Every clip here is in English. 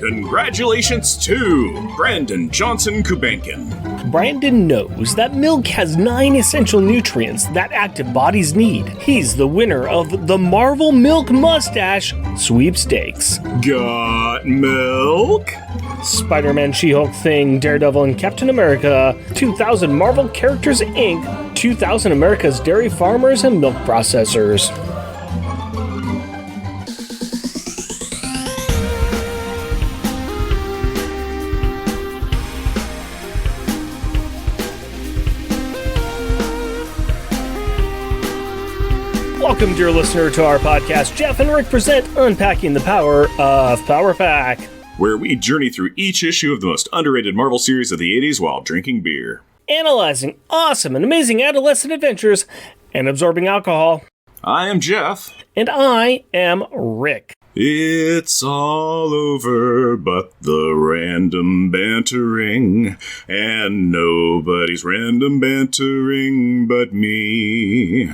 Congratulations to Brandon Johnson Kubankin. Brandon knows that milk has 9 essential nutrients that active bodies need. He's the winner of the Marvel Milk Mustache Sweepstakes. Got milk? Spider-Man, She-Hulk, Thing, Daredevil, and Captain America. 2000 Marvel Characters, Inc. 2000 America's Dairy Farmers and Milk Processors. Welcome, dear listener, to our podcast. Jeff and Rick present Unpacking the Power of Power Pack, where we journey through each issue of the most underrated Marvel series of the 80s while drinking beer. Analyzing awesome and amazing adolescent adventures and absorbing alcohol. I am Jeff. And I am Rick. It's all over but the random bantering, and nobody's random bantering but me.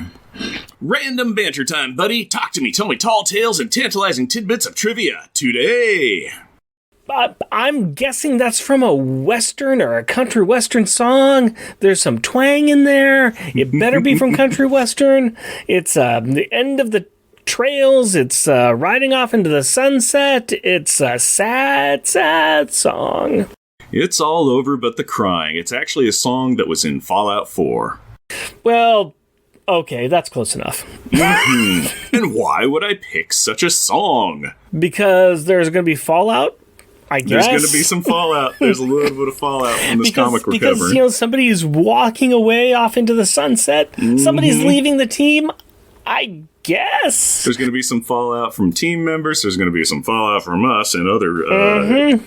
Random banter time, buddy. Talk to me. Tell me tall tales and tantalizing tidbits of trivia today. I'm guessing that's from a Western or a country Western song. There's some twang in there. It better be from country Western. It's the end of the trails. It's riding off into the sunset. It's a sad, sad song. It's all over but the crying. It's actually a song that was in Fallout 4. Well, okay, that's close enough. And why would I pick such a song? Because there's going to be fallout, I guess. There's going to be some fallout. There's a little bit of fallout from this comic we're covering. Because, you know, somebody's walking away off into the sunset. Mm-hmm. Somebody's leaving the team, I guess. There's going to be some fallout from team members. There's going to be some fallout from us and other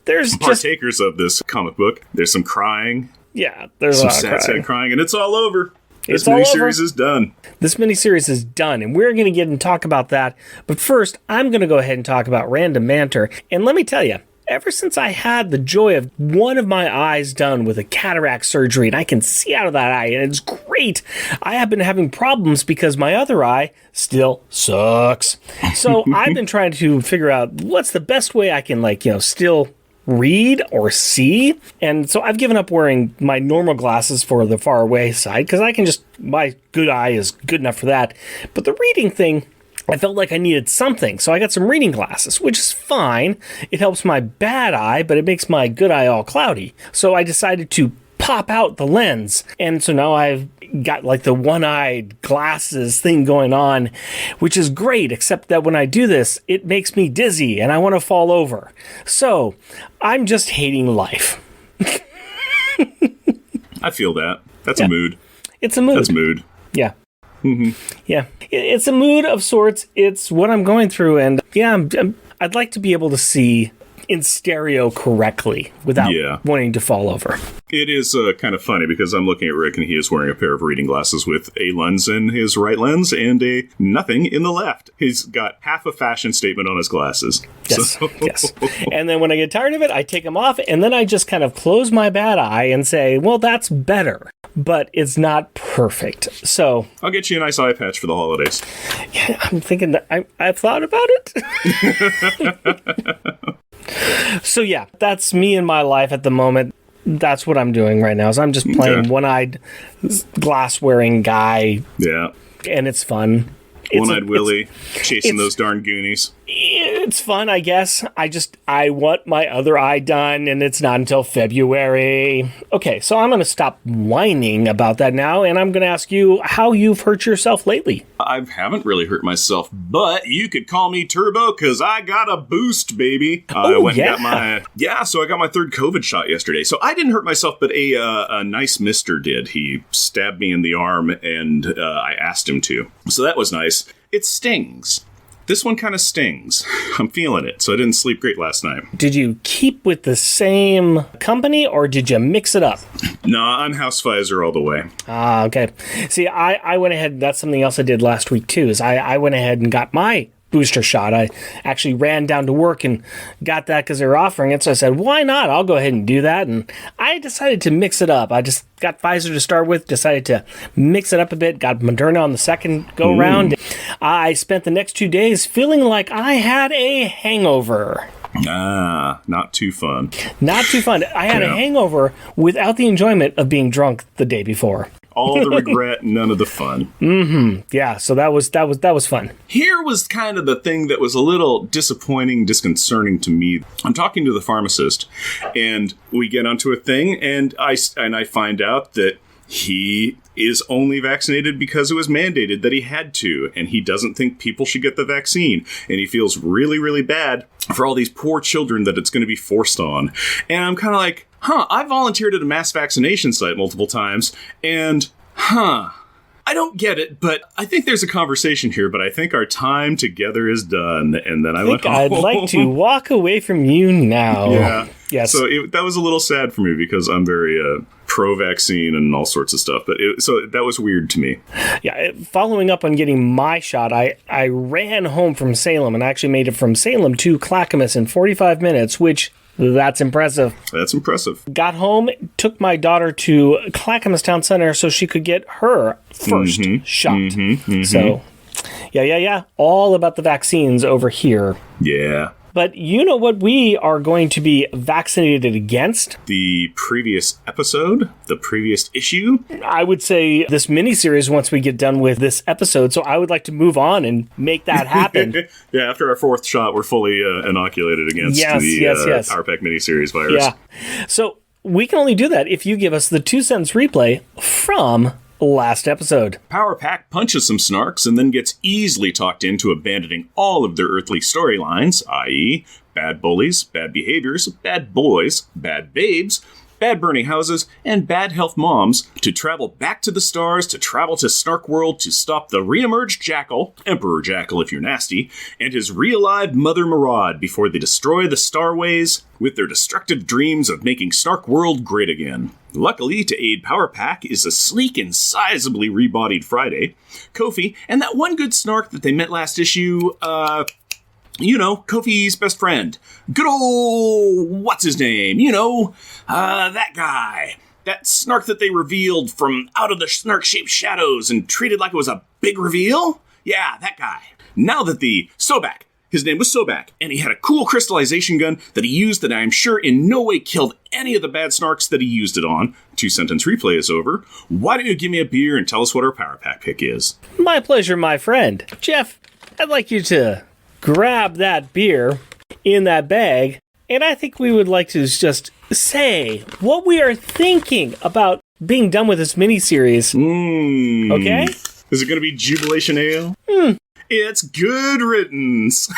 there's partakers of this comic book. There's some crying. Yeah, there's some a lot of sad crying, and it's all over. This miniseries is done. This miniseries is done, and we're going to get and talk about that. But first, I'm going to go ahead and talk about random banter. And let me tell you, ever since I had the joy of one of my eyes done with a cataract surgery, and I can see out of that eye, and it's great, I have been having problems because my other eye still sucks. So I've been trying to figure out what's the best way I can, still read or see. And so I've given up wearing my normal glasses for the far away side because my good eye is good enough for that. But the reading thing, I felt like I needed something. So I got some reading glasses, which is fine. It helps my bad eye, but it makes my good eye all cloudy. So I decided to pop out the lens. And so now I've got like the one-eyed glasses thing going on, which is great, except that when I do this, it makes me dizzy and I want to fall over. So I'm just hating life. I feel that. That's a mood. It's a mood. That's mood. Yeah. Mm-hmm. Yeah. It's a mood of sorts. It's what I'm going through. And yeah, I'd like to be able to see in stereo correctly without wanting to fall over. It is kind of funny because I'm looking at Rick and he is wearing a pair of reading glasses with a lens in his right lens and a nothing in the left. He's got half a fashion statement on his glasses. Yes, yes. And then when I get tired of it, I take them off and then I just kind of close my bad eye and say, well, that's better. But it's not perfect. So I'll get you a nice eye patch for the holidays. Yeah, I'm thinking that I've thought about it. So yeah, that's me in my life at the moment. That's what I'm doing right now. Is I'm just playing one-eyed glass-wearing guy. Yeah. And it's fun. One-eyed Willie chasing those darn Goonies. It's fun, I guess. I want my other eye done, and it's not until February. Okay, so I'm going to stop whining about that now, and I'm going to ask you how you've hurt yourself lately. I haven't really hurt myself, but you could call me Turbo, because I got a boost, baby. So I got my third COVID shot yesterday. So I didn't hurt myself, but a nice mister did. He stabbed me in the arm, and I asked him to. So that was nice. It stings. This one kind of stings. I'm feeling it, so I didn't sleep great last night. Did you keep with the same company, or did you mix it up? No, I'm House Pfizer all the way. Ah, okay. See, I went ahead, that's something else I did last week, too, is I went ahead and got my booster shot. I actually ran down to work and got that because they were offering it. So I said, why not? I'll go ahead and do that. And I decided to mix it up. I just got Pfizer to start with, decided to mix it up a bit, got Moderna on the second go round. I spent the next 2 days feeling like I had a hangover. Not too fun. Not too fun. I had a hangover without the enjoyment of being drunk the day before. All the regret, none of the fun. Yeah, so that was fun. Here was kind of the thing that was a little disappointing, disconcerting to me. I'm talking to the pharmacist, and we get onto a thing, and I find out that he is only vaccinated because it was mandated that he had to, and he doesn't think people should get the vaccine, and he feels really, really bad for all these poor children that it's going to be forced on. And I'm kind of like, I volunteered at a mass vaccination site multiple times, and I don't get it, but I think there's a conversation here, but I think our time together is done. And then I went home. I'd like to walk away from you now. Yeah. Yes. So that was a little sad for me because I'm very pro-vaccine and all sorts of stuff. But so that was weird to me. Yeah. Following up on getting my shot, I ran home from Salem and actually made it from Salem to Clackamas in 45 minutes, which... That's impressive. That's impressive. Got home, took my daughter to Clackamas Town Center so she could get her first shot. So, yeah. All about the vaccines over here. Yeah. But you know what we are going to be vaccinated against? The previous episode, the previous issue. I would say this miniseries once we get done with this episode. So I would like to move on and make that happen. Yeah, after our fourth shot, we're fully inoculated against the Power Pack miniseries virus. Yeah. So we can only do that if you give us the 2 cents replay from last episode. Power Pack punches some snarks and then gets easily talked into abandoning all of their earthly storylines, i.e., bad bullies, bad behaviors, bad boys, bad babes, bad burning houses, and bad health moms to travel back to the stars, to travel to Snark World to stop the re-emerged Jackal, Emperor Jackal if you're nasty, and his re-alived Mother Maraud before they destroy the Starways with their destructive dreams of making Snark World great again. Luckily, to aid Power Pack is a sleek and sizably rebodied Friday, Kofi, and that one good snark that they met last issue, Kofi's best friend. Good old, what's his name? That guy. That snark that they revealed from out of the snark-shaped shadows and treated like it was a big reveal? Yeah, that guy. Now that the Sobek, his name was Sobek, and he had a cool crystallization gun that he used that I am sure in no way killed any of the bad snarks that he used it on. 2-sentence replay is over. Why don't you give me a beer and tell us what our Power Pack pick is? My pleasure, my friend. Jeff, I'd like you to grab that beer in that bag, and I think we would like to just say what we are thinking about being done with this miniseries. Okay? Is it going to be Jubilation Ale? It's Good Riddance.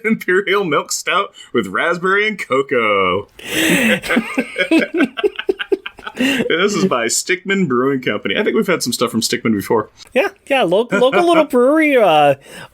Imperial Milk Stout with raspberry and cocoa. This is by Stickman Brewing Company. I think we've had some stuff from Stickman before. Yeah, local little brewery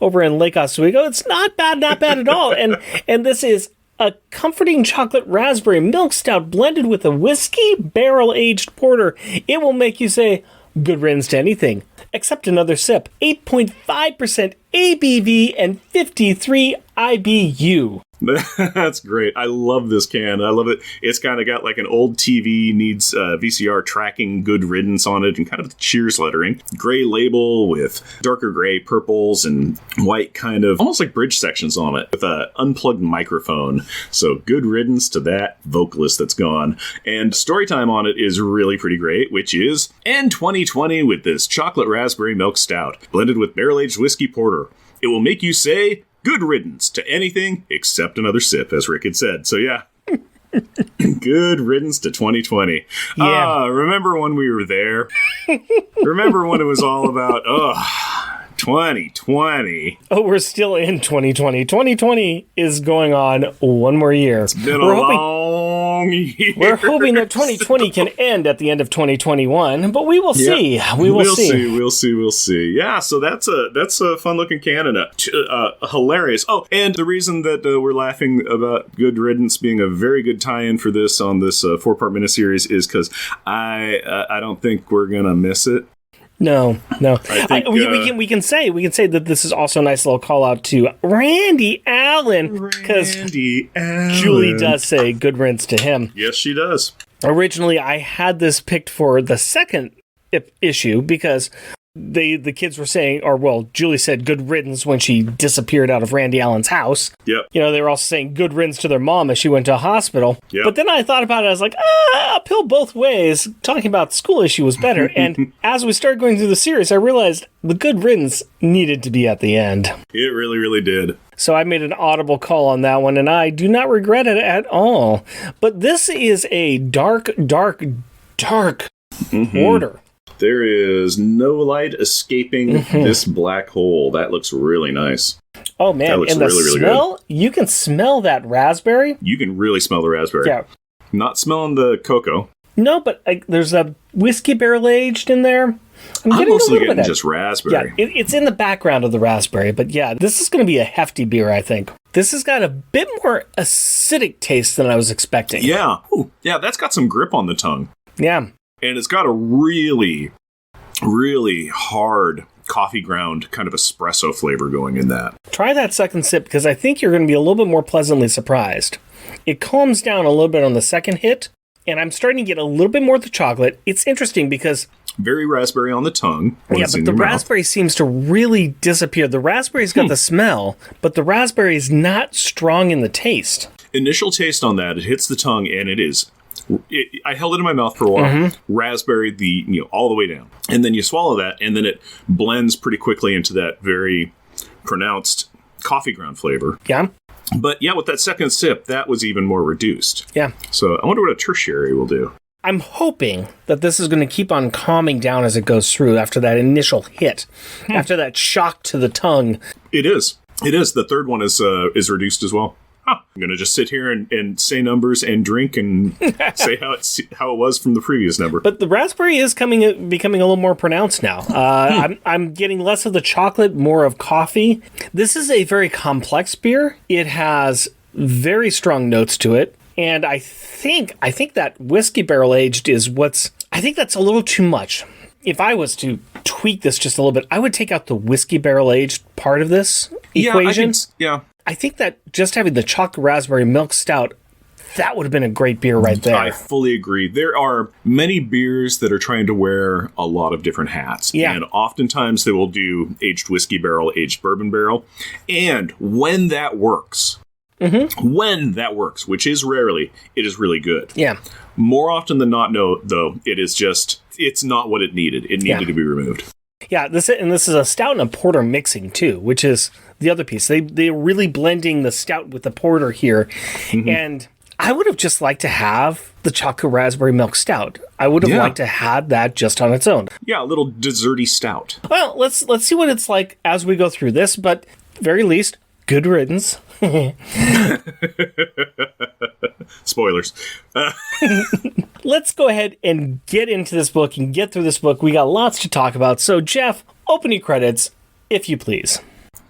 over in Lake Oswego. It's not bad at all. And this is a comforting chocolate raspberry milk stout blended with a whiskey barrel-aged porter. It will make you say, good riddance to anything, except another sip. 8.5% ABV and 53 IBU. That's great. I love this can. I love it. It's kind of got like an old TV needs VCR tracking Good Riddance on it and kind of Cheers lettering. Gray label with darker gray purples and white kind of almost like bridge sections on it with an unplugged microphone. So Good Riddance to that vocalist that's gone. And story time on it is really pretty great, which is end 2020 with this chocolate raspberry milk stout blended with barrel-aged whiskey porter. It will make you say, good riddance to anything except another sip, as Rick had said. So, yeah. Good riddance to 2020. Yeah. Remember when we were there? Remember when it was all about, 2020. Oh, we're still in 2020. 2020 is going on one more year. It's been a long year. We're hoping that 2020 can end at the end of 2021, but we will see. We'll see. Yeah, so that's a fun-looking can and hilarious. Oh, and the reason that we're laughing about Good Riddance being a very good tie-in for this on this 4-part miniseries is because I don't think we're going to miss it. No. I think, we can say that this is also a nice little call out to Randy Allen, because Julie does say good riddance to him. Yes, she does. Originally, I had this picked for the second issue because the kids were saying, or well, Julie said good riddance when she disappeared out of Randy Allen's house. Yep. You know, they were also saying good riddance to their mom as she went to a hospital. Yep. But then I thought about it, I was like, uphill both ways. Talking about the school issue was better. And as we started going through the series, I realized the good riddance needed to be at the end. It really, really did. So I made an audible call on that one, and I do not regret it at all. But this is a dark order. There is no light escaping this black hole. That looks really nice. Oh, man. That looks and the really, really smell, good. you can smell that raspberry. You can really smell the raspberry. Yeah. Not smelling the cocoa. No, but there's a whiskey barrel aged in there. I'm mostly getting just raspberry. Yeah, it's in the background of the raspberry, but yeah, this is going to be a hefty beer, I think. This has got a bit more acidic taste than I was expecting. Yeah. Ooh, yeah, that's got some grip on the tongue. Yeah. And it's got a really, really hard coffee ground kind of espresso flavor going in that. Try that second sip because I think you're going to be a little bit more pleasantly surprised. It calms down a little bit on the second hit, and I'm starting to get a little bit more of the chocolate. It's interesting because... very raspberry on the tongue. Yeah, but the raspberry seems to really disappear. The raspberry's got the smell, but the raspberry is not strong in the taste. Initial taste on that, it hits the tongue, and it is... I held it in my mouth for a while. Raspberry, all the way down. And then you swallow that, and then it blends pretty quickly into that very pronounced coffee ground flavor. Yeah. But yeah, with that second sip, that was even more reduced. Yeah. So I wonder what a tertiary will do. I'm hoping that this is going to keep on calming down as it goes through after that initial hit, after that shock to the tongue. It is. It is. The third one is reduced as well. I'm going to just sit here and say numbers and drink and say how it was from the previous number. But the raspberry is becoming a little more pronounced now. I'm getting less of the chocolate, more of coffee. This is a very complex beer. It has very strong notes to it. And I think that whiskey barrel aged is I think that's a little too much. If I was to tweak this just a little bit, I would take out the whiskey barrel aged part of this equation. I think that just having the chocolate raspberry milk stout, that would have been a great beer right there. I fully agree. There are many beers that are trying to wear a lot of different hats. Yeah. And oftentimes they will do aged whiskey barrel, aged bourbon barrel. And when that works, which is rarely, it is really good. Yeah. More often than not, no, though, it's not what it needed. It needed to be removed. Yeah, this is a stout and a porter mixing too, which is the other piece. They're really blending the stout with the porter here. And I would have just liked to have the chocolate raspberry milk stout. I would have liked to have that just on its own. Yeah, a little desserty stout. Well, let's see what it's like as we go through this, but very least, good riddance. Spoilers. Let's go ahead and get into this book and get through this book. We got lots to talk about. So, Jeff, opening credits, if you please.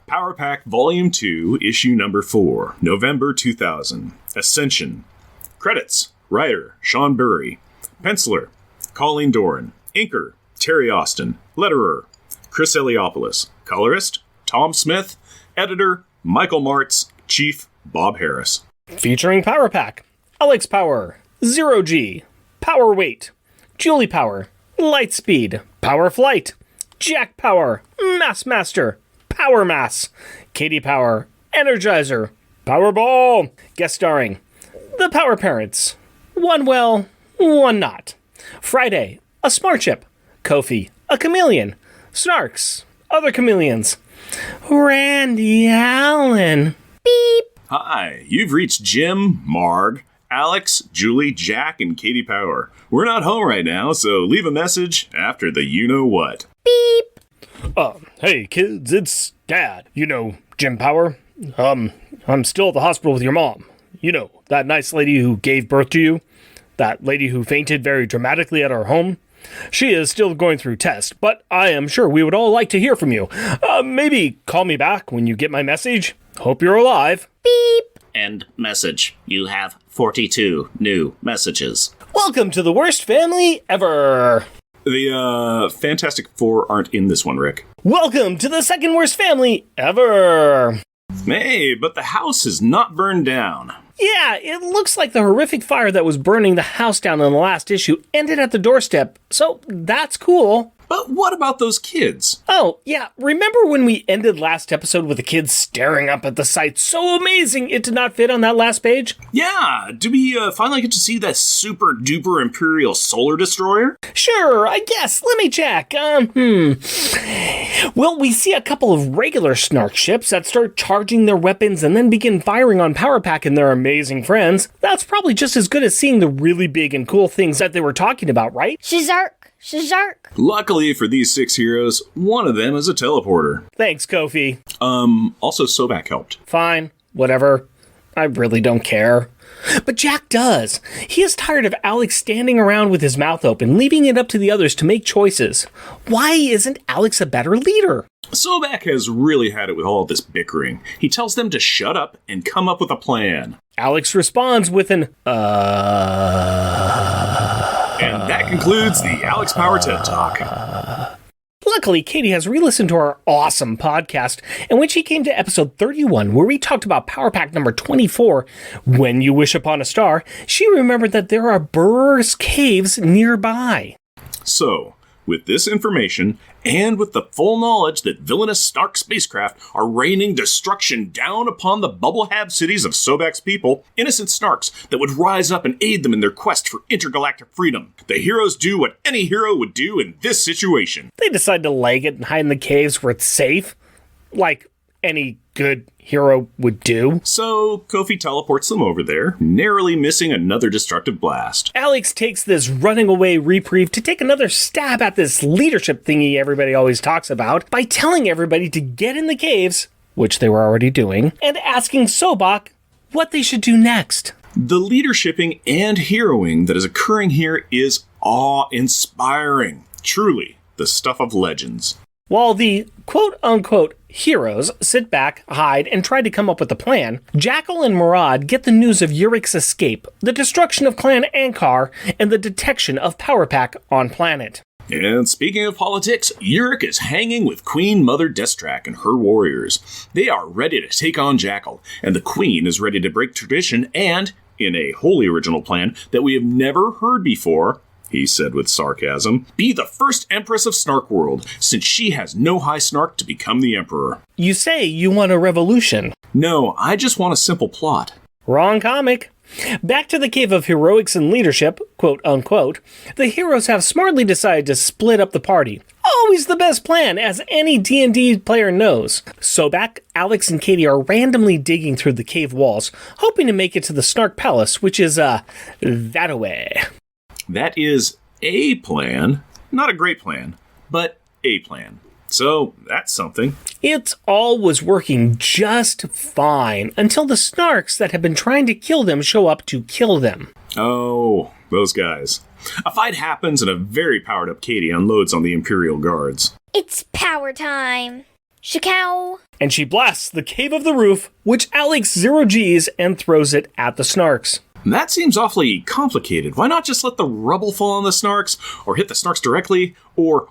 Power Pack Volume 2, Issue Number 4, November 2000. Ascension. Credits. Writer, Sean Burry. Penciler, Colleen Doran. Inker, Terry Austin. Letterer, Chris Eliopoulos. Colorist, Tom Smith. Editor, Michael Martz. Chief, Bob Harris. Featuring Power Pack. Alex Power. Zero G. Power Weight. Julie Power. Lightspeed. Power Flight. Jack Power. Mass Master. Power Mass. Katie Power. Energizer. Powerball. Guest starring the Power Parents. One well, one not. Friday. A Smart Chip. Kofi. A Chameleon. Snarks. Other Chameleons. Randy Allen. Beep. Hi, you've reached Jim, Marg, Alex, Julie, Jack, and Katie Power. We're not home right now, so leave a message after the you-know-what. Beep. Hey kids, it's Dad. You know, Jim Power. I'm still at the hospital with your mom. You know, that nice lady who gave birth to you. That lady who fainted very dramatically at our home. She is still going through tests, but I am sure we would all like to hear from you. Maybe call me back when you get my message. Hope you're alive. Beep. End message. You have 42 new messages. Welcome to the worst family ever. The Fantastic Four aren't in this one, Rick. Welcome to the second worst family ever. Hey, but the house is not burned down. Yeah, it looks like the horrific fire that was burning the house down in the last issue ended at the doorstep, so that's cool. But what about those kids? Oh, yeah. Remember when we ended last episode with the kids staring up at the site so amazing it did not fit on that last page? Yeah. Do we finally get to see that super duper Imperial solar destroyer? Sure, I guess. Let me check. Well, we see a couple of regular Snark ships that start charging their weapons and then begin firing on Power Pack and their amazing friends. That's probably just as good as seeing the really big and cool things that they were talking about, right? Shazark. Luckily for these 6 heroes, one of them is a teleporter. Thanks, Kofi. Also Sobek helped. Fine, whatever. I really don't care. But Jack does. He is tired of Alex standing around with his mouth open, leaving it up to the others to make choices. Why isn't Alex a better leader? Sobek has really had it with all of this bickering. He tells them to shut up and come up with a plan. Alex responds with an, And that concludes the Alex Power TED Talk. Luckily, Katie has re-listened to our awesome podcast, and when she came to episode 31, where we talked about Power Pack number 24, When You Wish Upon a Star, she remembered that there are Burr's caves nearby. So, with this information, and with the full knowledge that villainous Snark spacecraft are raining destruction down upon the bubble-hab cities of Sobek's people, innocent Snarks that would rise up and aid them in their quest for intergalactic freedom, the heroes do what any hero would do in this situation. They decide to leg it and hide in the caves where it's safe, like any good hero would do. So, Kofi teleports them over there, narrowly missing another destructive blast. Alex takes this running away reprieve to take another stab at this leadership thingy everybody always talks about by telling everybody to get in the caves, which they were already doing, and asking Sobek what they should do next. The leadershiping and heroing that is occurring here is awe-inspiring. Truly, the stuff of legends. While the quote-unquote heroes sit back, hide, and try to come up with a plan, Jackal and Murad get the news of Urik's escape, the destruction of Clan Ankar, and the detection of Power Pack on planet. And speaking of politics, Urik is hanging with Queen Mother Destrak and her warriors. They are ready to take on Jackal, and the Queen is ready to break tradition and, in a wholly original plan that we have never heard before, he said with sarcasm, be the first Empress of Snark World, since she has no high Snark to become the Emperor. You say you want a revolution. No, I just want a simple plot. Wrong comic. Back to the Cave of Heroics and Leadership, quote-unquote, the heroes have smartly decided to split up the party. Always the best plan, as any D&D player knows. Sobek, Alex, and Katie are randomly digging through the cave walls, hoping to make it to the Snark Palace, which is, that-a-way. That is a plan. Not a great plan, but a plan. So, that's something. It all was working just fine until the Snarks that have been trying to kill them show up to kill them. Oh, those guys. A fight happens and a very powered up Katie unloads on the Imperial Guards. It's power time. Shakaw. And she blasts the Cave of the Roof, which Alex 0Gs and throws it at the Snarks. That seems awfully complicated. Why not just let the rubble fall on the Snarks, or hit the Snarks directly, or...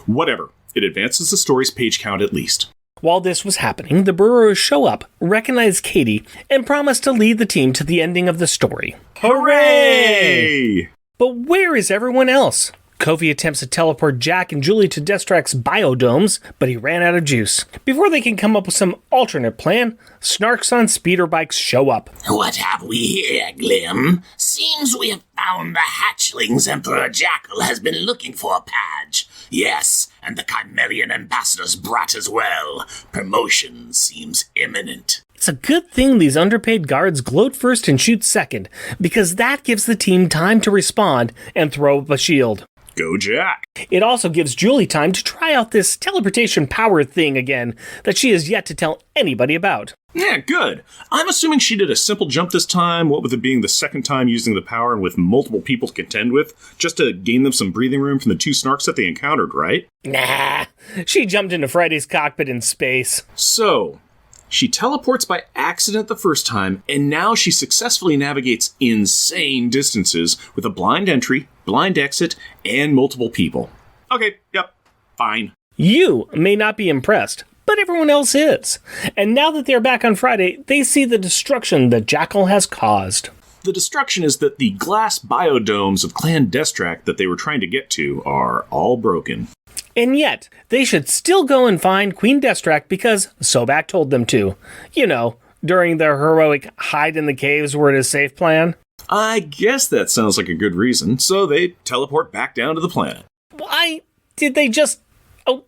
Whatever. It advances the story's page count at least. While this was happening, the Burrows show up, recognize Katie, and promise to lead the team to the ending of the story. Hooray! But where is everyone else? Kofi attempts to teleport Jack and Julie to Destrak's biodomes, but he ran out of juice. Before they can come up with some alternate plan, Snarks on speeder bikes show up. What have we here, Glim? Seems we have found the hatchlings Emperor Jackal has been looking for, Padge. Yes, and the Chimerian ambassador's brat as well. Promotion seems imminent. It's a good thing these underpaid guards gloat first and shoot second, because that gives the team time to respond and throw up a shield. Go Jack! It also gives Julie time to try out this teleportation power thing again that she has yet to tell anybody about. Yeah, good. I'm assuming she did a simple jump this time, what with it being the second time using the power and with multiple people to contend with, just to gain them some breathing room from the two Snarks that they encountered, right? Nah, she jumped into Friday's cockpit in space. So, she teleports by accident the first time, and now she successfully navigates insane distances with a blind entry, blind exit, and multiple people. Okay, yep, fine. You may not be impressed, but everyone else is. And now that they're back on Friday, they see the destruction that Jackal has caused. The destruction is that the glass biodomes of Clan Destrak that they were trying to get to are all broken. And yet, they should still go and find Queen Destrak because Sobek told them to. You know, during their heroic hide in the caves where it is safe plan. I guess that sounds like a good reason, so they teleport back down to the planet. Why did they just... Oh,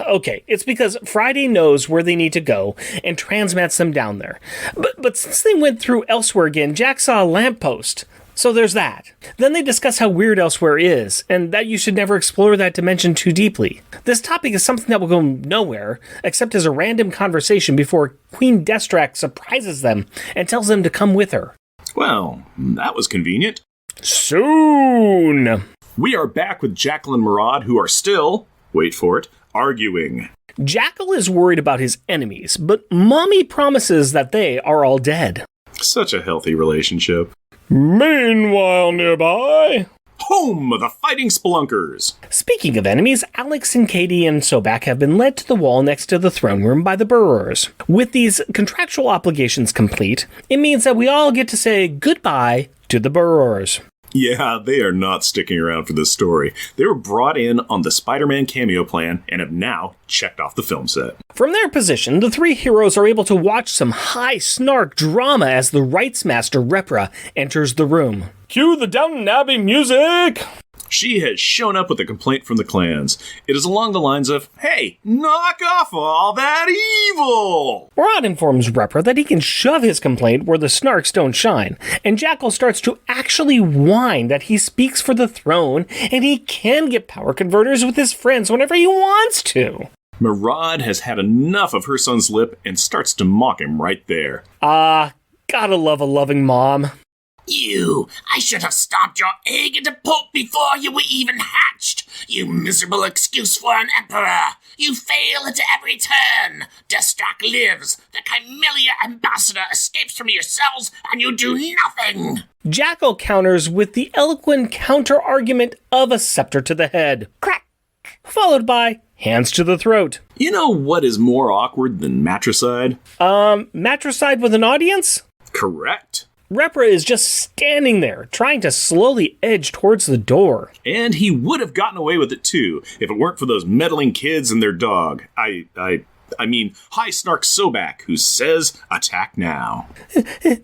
okay, it's because Friday knows where they need to go and transmits them down there. But since they went through Elsewhere again, Jack saw a lamppost. So there's that. Then they discuss how weird Elsewhere is, and that you should never explore that dimension too deeply. This topic is something that will go nowhere, except as a random conversation before Queen Destrak surprises them and tells them to come with her. Well, that was convenient. Soon! We are back with Jackal and Murad, who are still, wait for it, arguing. Jackal is worried about his enemies, but Mommy promises that they are all dead. Such a healthy relationship. Meanwhile, nearby... Home of the Fighting Spelunkers! Speaking of enemies, Alex and Katie and Sobek have been led to the wall next to the throne room by the Burrowers. With these contractual obligations complete, it means that we all get to say goodbye to the Burrowers. Yeah, they are not sticking around for this story. They were brought in on the Spider-Man cameo plan and have now checked off the film set. From their position, the three heroes are able to watch some high snark drama as the Rights Master Repra enters the room. Cue the Downton Abbey music! She has shown up with a complaint from the clans. It is along the lines of, hey, knock off all that evil! Rod informs Repra that he can shove his complaint where the snarks don't shine, and Jackal starts to actually whine that he speaks for the throne, and he can get power converters with his friends whenever he wants to. Murad has had enough of her son's lip and starts to mock him right there. Gotta love a loving mom. I should have stomped your egg into pulp before you were even hatched. You miserable excuse for an emperor. You fail at every turn. Destrak lives. The Chimelia ambassador escapes from your cells, and you do nothing. Jackal counters with the eloquent counter-argument of a scepter to the head. Crack. Followed by hands to the throat. You know what is more awkward than matricide? Matricide with an audience? Correct. Repra is just standing there, trying to slowly edge towards the door. And he would have gotten away with it too, if it weren't for those meddling kids and their dog. I mean, High Snark Sobek, who says, attack now.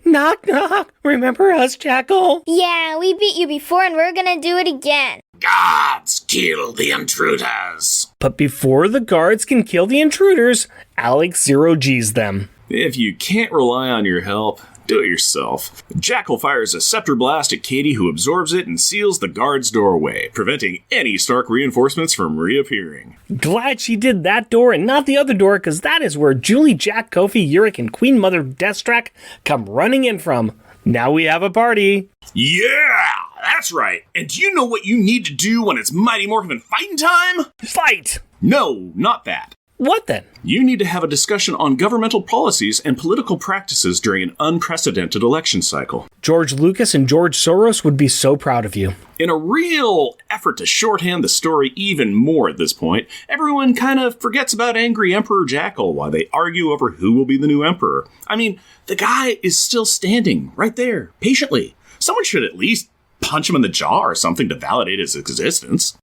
Knock, knock. Remember us, Jackal? Yeah, we beat you before and we're gonna do it again. Guards, kill the intruders. But before the guards can kill the intruders, Alex zero-Gs them. If you can't rely on your help, do it yourself. Jackal fires a scepter blast at Katie, who absorbs it and seals the guard's doorway, preventing any Stark reinforcements from reappearing. Glad she did that door and not the other door, because that is where Julie, Jack, Kofi, Yurik, and Queen Mother Destrak come running in from. Now we have a party. Yeah, that's right. And do you know what you need to do when it's Mighty Morphin fighting time? Fight! No, not that. What then? You need to have a discussion on governmental policies and political practices during an unprecedented election cycle. George Lucas and George Soros would be so proud of you. In a real effort to shorthand the story even more at this point, everyone kind of forgets about angry Emperor Jackal while they argue over who will be the new emperor. I mean, the guy is still standing right there, patiently. Someone should at least punch him in the jaw or something to validate his existence.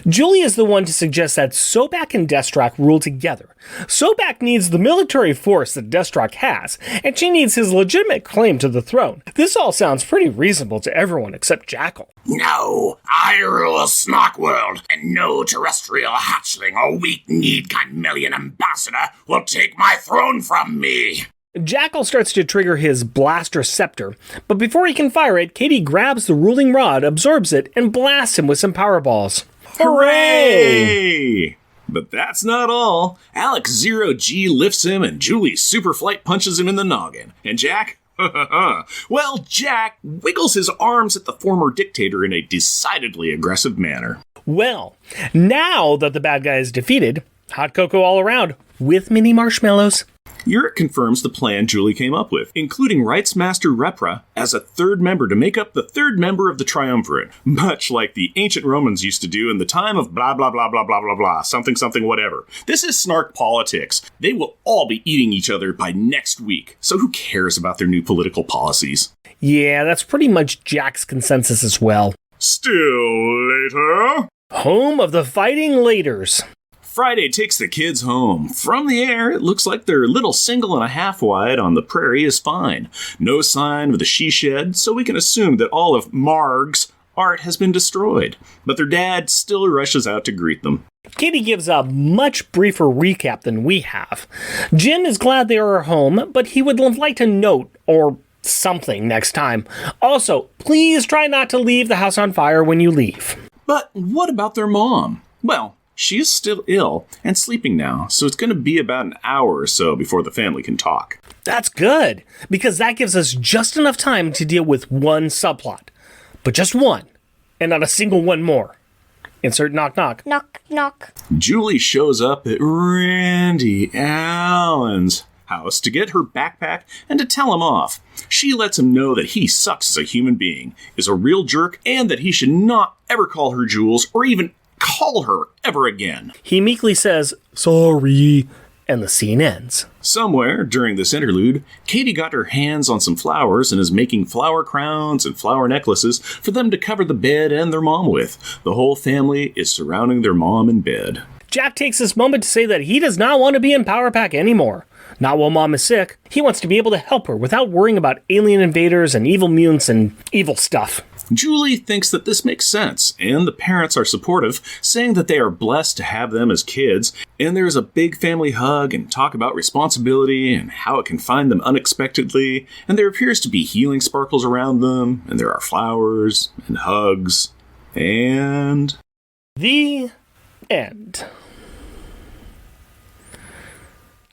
Julie is the one to suggest that Sobek and Destrak rule together. Sobek needs the military force that Destrak has, and she needs his legitimate claim to the throne. This all sounds pretty reasonable to everyone except Jackal. No, I rule a snark world, and no terrestrial hatchling or weak-kneed Chimelian ambassador will take my throne from me. Jackal starts to trigger his blaster scepter, but before he can fire it, Katie grabs the ruling rod, absorbs it, and blasts him with some power balls. Hooray! But that's not all. Alex Zero-G lifts him and Julie Superflight punches him in the noggin. And Jack? Well, Jack wiggles his arms at the former dictator in a decidedly aggressive manner. Well, now that the bad guy is defeated, hot cocoa all around, with mini marshmallows. Uric confirms the plan Julie came up with, including Rites Master Repra as a third member to make up the third member of the Triumvirate, much like the ancient Romans used to do in the time of blah blah blah blah blah blah blah, something something whatever. This is snark politics. They will all be eating each other by next week, so who cares about their new political policies? Yeah, that's pretty much Jack's consensus as well. Still later. Home of the Fighting Laters. Friday takes the kids home. From the air, it looks like their little single and a half wide on the prairie is fine. No sign of the she shed, so we can assume that all of Marg's art has been destroyed. But their dad still rushes out to greet them. Katie gives a much briefer recap than we have. Jim is glad they are home, but he would like to note, or something next time. Also, please try not to leave the house on fire when you leave. But what about their mom? Well, she is still ill and sleeping now, so it's going to be about an hour or so before the family can talk. That's good, because that gives us just enough time to deal with one subplot. But just one, and not a single one more. Insert knock knock. Knock, knock. Julie shows up at Randy Allen's house to get her backpack and to tell him off. She lets him know that he sucks as a human being, is a real jerk, and that he should not ever call her Jules or even call her ever again. He meekly says, sorry, and the scene ends. Somewhere during this interlude, Katie got her hands on some flowers and is making flower crowns and flower necklaces for them to cover the bed and their mom with. The whole family is surrounding their mom in bed. Jack takes this moment to say that he does not want to be in Power Pack anymore. Not while mom is sick. He wants to be able to help her without worrying about alien invaders and evil mutants and evil stuff. Julie thinks that this makes sense, and the parents are supportive, saying that they are blessed to have them as kids, and there's a big family hug and talk about responsibility and how it can find them unexpectedly, and there appears to be healing sparkles around them, and there are flowers and hugs, and... The end.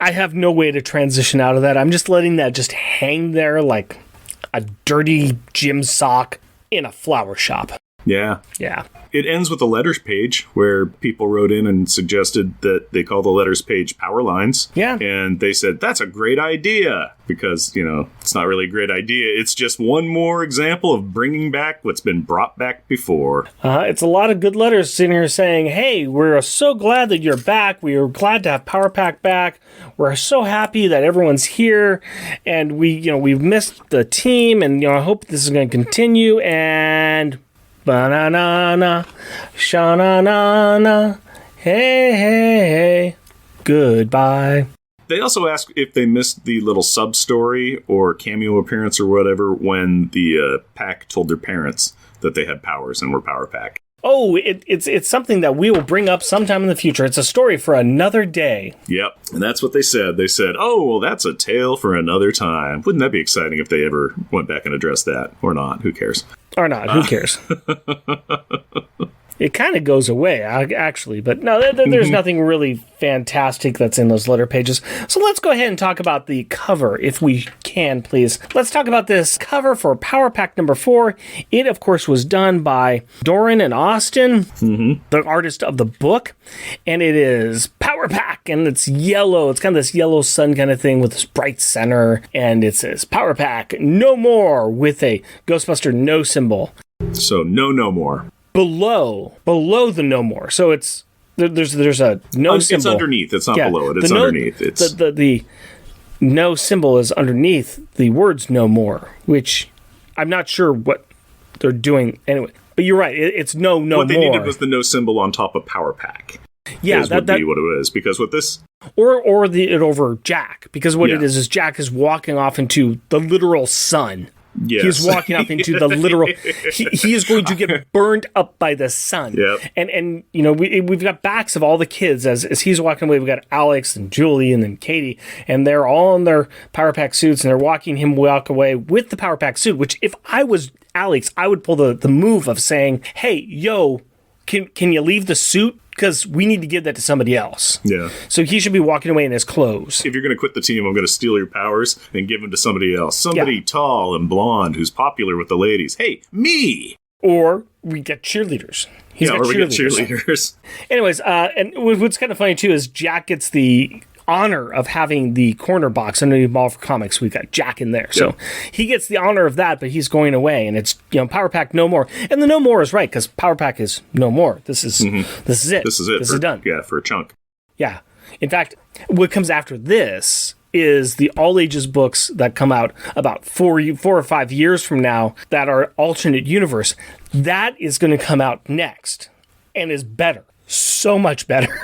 I have no way to transition out of that. I'm just letting that just hang there like a dirty gym sock in a flower shop. Yeah. Yeah. It ends with a letters page where people wrote in and suggested that they call the letters page power lines. Yeah. And they said, that's a great idea. Because, it's not really a great idea. It's just one more example of bringing back what's been brought back before. It's a lot of good letters sitting here saying, hey, we're so glad that you're back. We are glad to have Power Pack back. We're so happy that everyone's here. And we've missed the team. And, I hope this is going to continue. And... ba-na-na-na, sha-na-na-na, hey, hey, hey, goodbye. They also ask if they missed the little sub-story or cameo appearance or whatever when the pack told their parents that they had powers and were Power Pack. Oh, it's something that we will bring up sometime in the future. It's a story for another day. Yep, and that's what they said. They said, oh, well, that's a tale for another time. Wouldn't that be exciting if they ever went back and addressed that? Or not, who cares? Or not, who cares? It kind of goes away, actually. But no, there's nothing really fantastic that's in those letter pages. So let's go ahead and talk about the cover, if we can, please. Let's talk about this cover for Power Pack number 4. It, of course, was done by Doran and Austin, the artist of the book. And it is Power Pack, and it's yellow. It's kind of this yellow sun kind of thing with this bright center. And it says Power Pack No More with a Ghostbuster no symbol. So no more. Below the no more. So it's there's a no symbol. It's underneath. It's not below it. It's underneath. It's the no symbol is underneath the words no more, which I'm not sure what they're doing anyway. But you're right. It's no more. What they needed was the no symbol on top of Power Pack. Yeah, would be what it is, because with this or it over Jack, because what it is Jack is walking off into the literal sun. Yes. He's walking up into the literal... He is going to get burned up by the sun. Yep. And we've got backs of all the kids. As he's walking away, we've got Alex and Julie and then Katie. And they're all in their Power Pack suits. And they're watching him walk away with the Power Pack suit. Which, if I was Alex, I would pull the move of saying, hey, yo, can you leave the suit? Because we need to give that to somebody else. Yeah. So he should be walking away in his clothes. If you're going to quit the team, I'm going to steal your powers and give them to somebody else. Somebody tall and blonde who's popular with the ladies. Hey, me! Or we get cheerleaders. We get cheerleaders. Anyways, and what's kind of funny, too, is Jack gets the honor of having the corner box underneath Marvel Comics. We've got Jack in there. So he gets the honor of that, but he's going away, and it's, Power Pack no more. And the no more is right, because Power Pack is no more. This is it. This is done. Yeah, for a chunk. Yeah. In fact, what comes after this is the all ages books that come out about 4 or 5 years from now that are alternate universe. That is going to come out next and is better. So much better.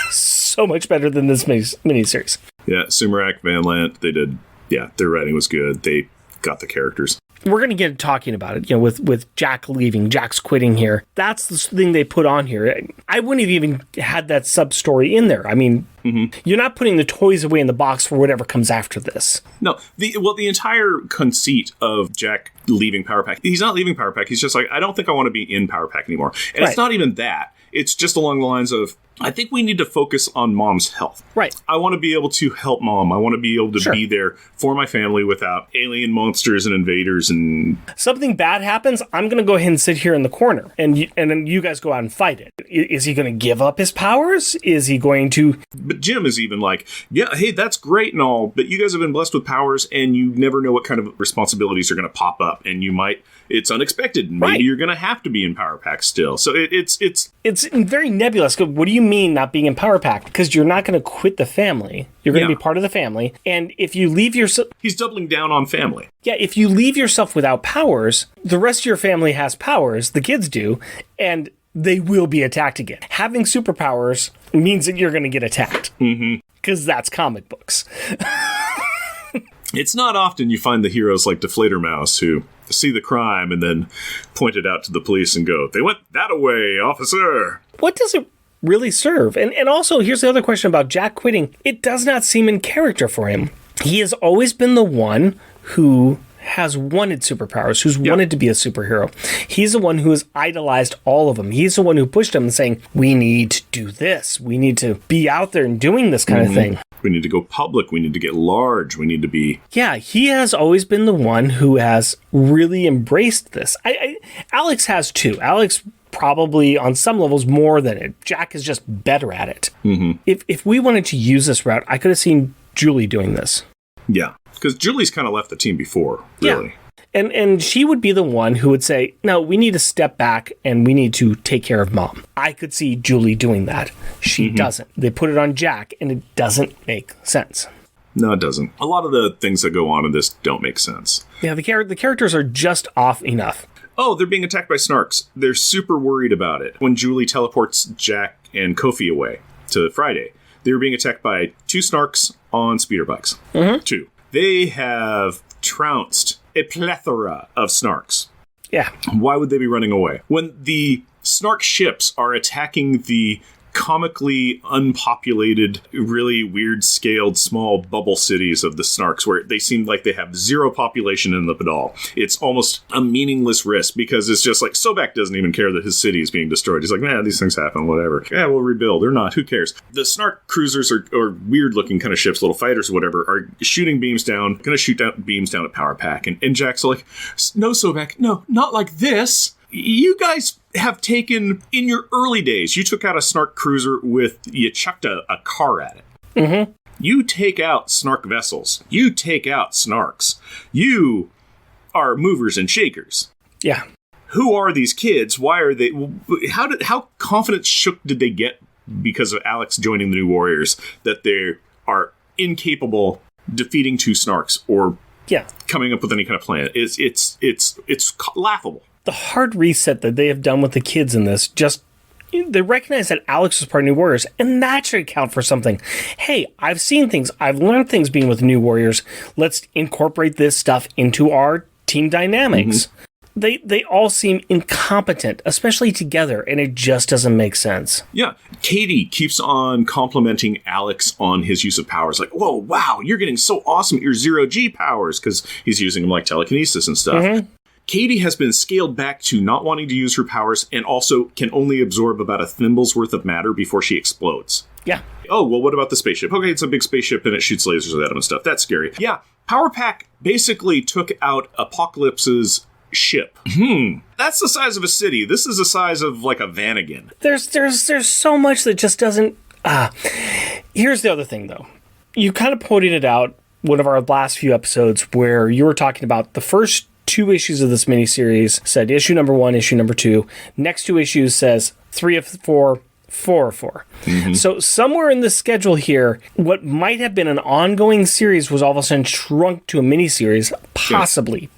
So much better than this miniseries. Yeah, Sumarak, Van Lant, they did. Yeah, their writing was good. They got the characters. We're going to get talking about it, with Jack leaving, Jack's quitting here. That's the thing they put on here. I wouldn't have even had that sub-story in there. I mean, you're not putting the toys away in the box for whatever comes after this. No, the entire conceit of Jack leaving Power Pack, he's not leaving Power Pack. He's just like, I don't think I want to be in Power Pack anymore. And It's not even that. It's just along the lines of, I think we need to focus on Mom's health. Right. I want to be able to help Mom. I want to be able to be there for my family without alien monsters and invaders and... Something bad happens, I'm going to go ahead and sit here in the corner, and then you guys go out and fight it. Is he going to give up his powers? Is he going to... But Jim is even like, yeah, hey, that's great and all, but you guys have been blessed with powers, and you never know what kind of responsibilities are going to pop up, and you might... It's unexpected, and maybe you're going to have to be in Power Pack still. So it's very nebulous. What do you mean not being in Power Pack? Because you're not going to quit the family. You're going to be part of the family. And if you leave yourself... He's doubling down on family. Yeah, if you leave yourself without powers, the rest of your family has powers, the kids do, and they will be attacked again. Having superpowers means that you're going to get attacked. Because that's comic books. It's not often you find the heroes like Deflator Mouse who see the crime and then point it out to the police and go, they went that-a-way, officer. What does it really serve? And also, here's the other question about Jack quitting. It does not seem in character for him. He has always been the one who has wanted superpowers, who's wanted to be a superhero. He's the one who has idolized all of them. He's the one who pushed them and saying, we need to do this. We need to be out there and doing this kind of thing. We need to go public. We need to get large. We need to be... Yeah, he has always been the one who has really embraced this. Alex has too. Alex probably on some levels more than it. Jack is just better at it. If we wanted to use this route, I could have seen Julie doing this. Yeah, because Julie's kind of left the team before, really. Yeah. And she would be the one who would say, no, we need to step back and we need to take care of Mom. I could see Julie doing that. She doesn't. They put it on Jack, and it doesn't make sense. No, it doesn't. A lot of the things that go on in this don't make sense. Yeah, the characters are just off enough. Oh, they're being attacked by Snarks. They're super worried about it. When Julie teleports Jack and Kofi away to Friday, they were being attacked by 2 Snarks on speeder bikes. 2. They have trounced a plethora of Snarks. Yeah. Why would they be running away? When the Snark ships are attacking the comically unpopulated, really weird-scaled, small bubble cities of the Snarks, where they seem like they have 0 population in them at all. It's almost a meaningless risk, because it's just like, Sobek doesn't even care that his city is being destroyed. He's like, nah, these things happen, whatever. Yeah, we'll rebuild. Or not, who cares? The Snark cruisers or weird-looking kind of ships, little fighters or whatever, are shooting beams down, gonna shoot down beams down at Power Pack. And Jack's like, no, Sobek, no, not like this. You guys have taken, in your early days, you took out a Snark cruiser you chucked a car at it. You take out Snark vessels. You take out Snarks. You are movers and shakers. Yeah. Who are these kids? Why are they... How confident shook did they get because of Alex joining the New Warriors that they are incapable defeating 2 Snarks or coming up with any kind of plan? It's laughable. The hard reset that they have done with the kids in this, they recognize that Alex is part of New Warriors, and that should count for something. Hey, I've seen things, I've learned things being with New Warriors. Let's incorporate this stuff into our team dynamics. They all seem incompetent, especially together, and it just doesn't make sense. Yeah, Katie keeps on complimenting Alex on his use of powers. Like, whoa, wow, you're getting so awesome at your 0G powers, because he's using them like telekinesis and stuff. Katie has been scaled back to not wanting to use her powers and also can only absorb about a thimble's worth of matter before she explodes. Yeah. Oh, well, what about the spaceship? Okay, it's a big spaceship and it shoots lasers at them and stuff. That's scary. Yeah, Power Pack basically took out Apocalypse's ship. That's the size of a city. This is the size of like a Vanagon. There's so much that just doesn't... Here's the other thing, though. you kind of pointed it out one of our last few episodes where you were talking about the first 2 issues of this miniseries said issue number 1, issue number 2. Next 2 issues says 3 of 4, 4 of 4. Mm-hmm. So somewhere in the schedule here, what might have been an ongoing series was all of a sudden shrunk to a miniseries. Possibly.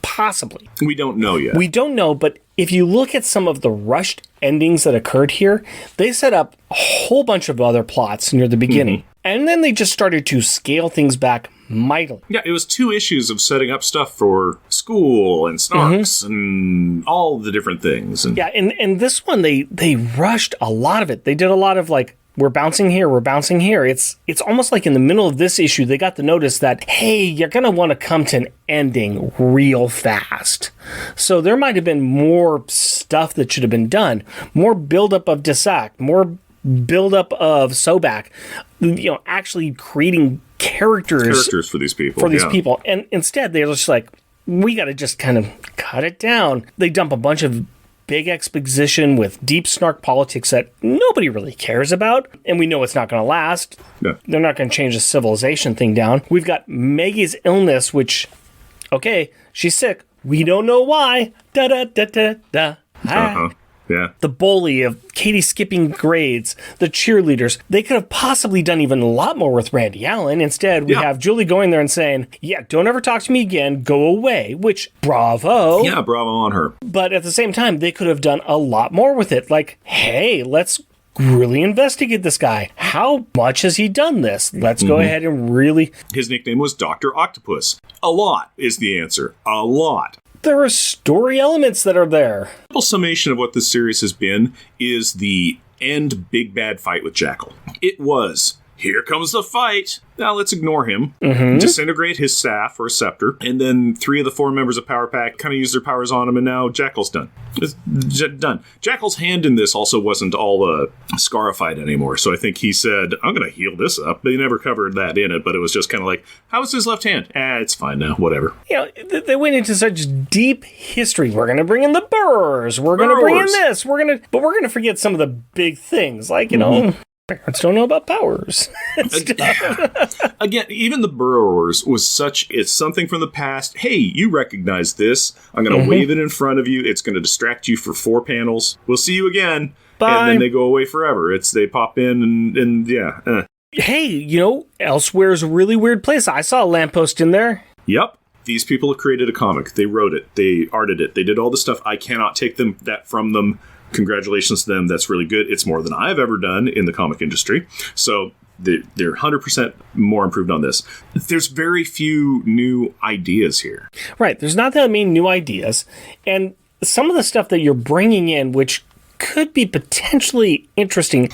We don't know yet. We don't know, but if you look at some of the rushed endings that occurred here, they set up a whole bunch of other plots near the beginning. Mm-hmm. And then they just started to scale things back mightily. Yeah, it was 2 issues of setting up stuff for school and snarks and all the different things. And and this one, they rushed a lot of it. They did a lot of like, we're bouncing here. It's almost like in the middle of this issue, they got the notice that, hey, you're going to want to come to an ending real fast. So there might have been more stuff that should have been done. More buildup of Disac, more buildup of Sobak, actually creating characters for these people. And instead, they're just like, we got to just kind of cut it down. They dump a bunch of big exposition with deep snark politics that nobody really cares about, and we know it's not going to last. Yeah. They're not going to change the civilization thing down. We've got Maggie's illness, which, okay, she's sick. We don't know why. Da-da-da-da-da. Yeah. The bully of Katie skipping grades, the cheerleaders. They could have possibly done even a lot more with Randy Allen. Instead, we have Julie going there and saying, don't ever talk to me again, go away, which, bravo. Yeah, bravo on her. But at the same time, they could have done a lot more with it. Like, hey, let's really investigate this guy. How much has he done this? Let's go ahead and really... His nickname was Dr. Octopus. A lot is the answer. A lot. There are story elements that are there. A summation of what this series has been is the end big bad fight with Jackal. It was, here comes the fight. Now let's ignore him, disintegrate his staff or scepter, and then 3 of the 4 members of Power Pack kind of use their powers on him, and now Jackal's done. It's done. Jackal's hand in this also wasn't all scarified anymore, so I think he said, I'm going to heal this up. They never covered that in it, but it was just kind of like, how is his left hand? It's fine now, whatever. They went into such deep history. We're going to bring in the Burrs. We're going to bring in this. But we're going to forget some of the big things, like, parents don't know about powers. Again, even the Burrowers was it's something from the past. Hey, you recognize this. I'm going to wave it in front of you. It's going to distract you for 4 panels. We'll see you again. Bye. And then they go away forever. They pop in and yeah. Hey, elsewhere is a really weird place. I saw a lamppost in there. Yep. These people have created a comic. They wrote it. They arted it. They did all the stuff. I cannot take that from them. Congratulations to them. That's really good. It's more than I've ever done in the comic industry. So they're 100% more improved on this. There's very few new ideas here. Right. There's not that many new ideas. And some of the stuff that you're bringing in, which could be potentially interesting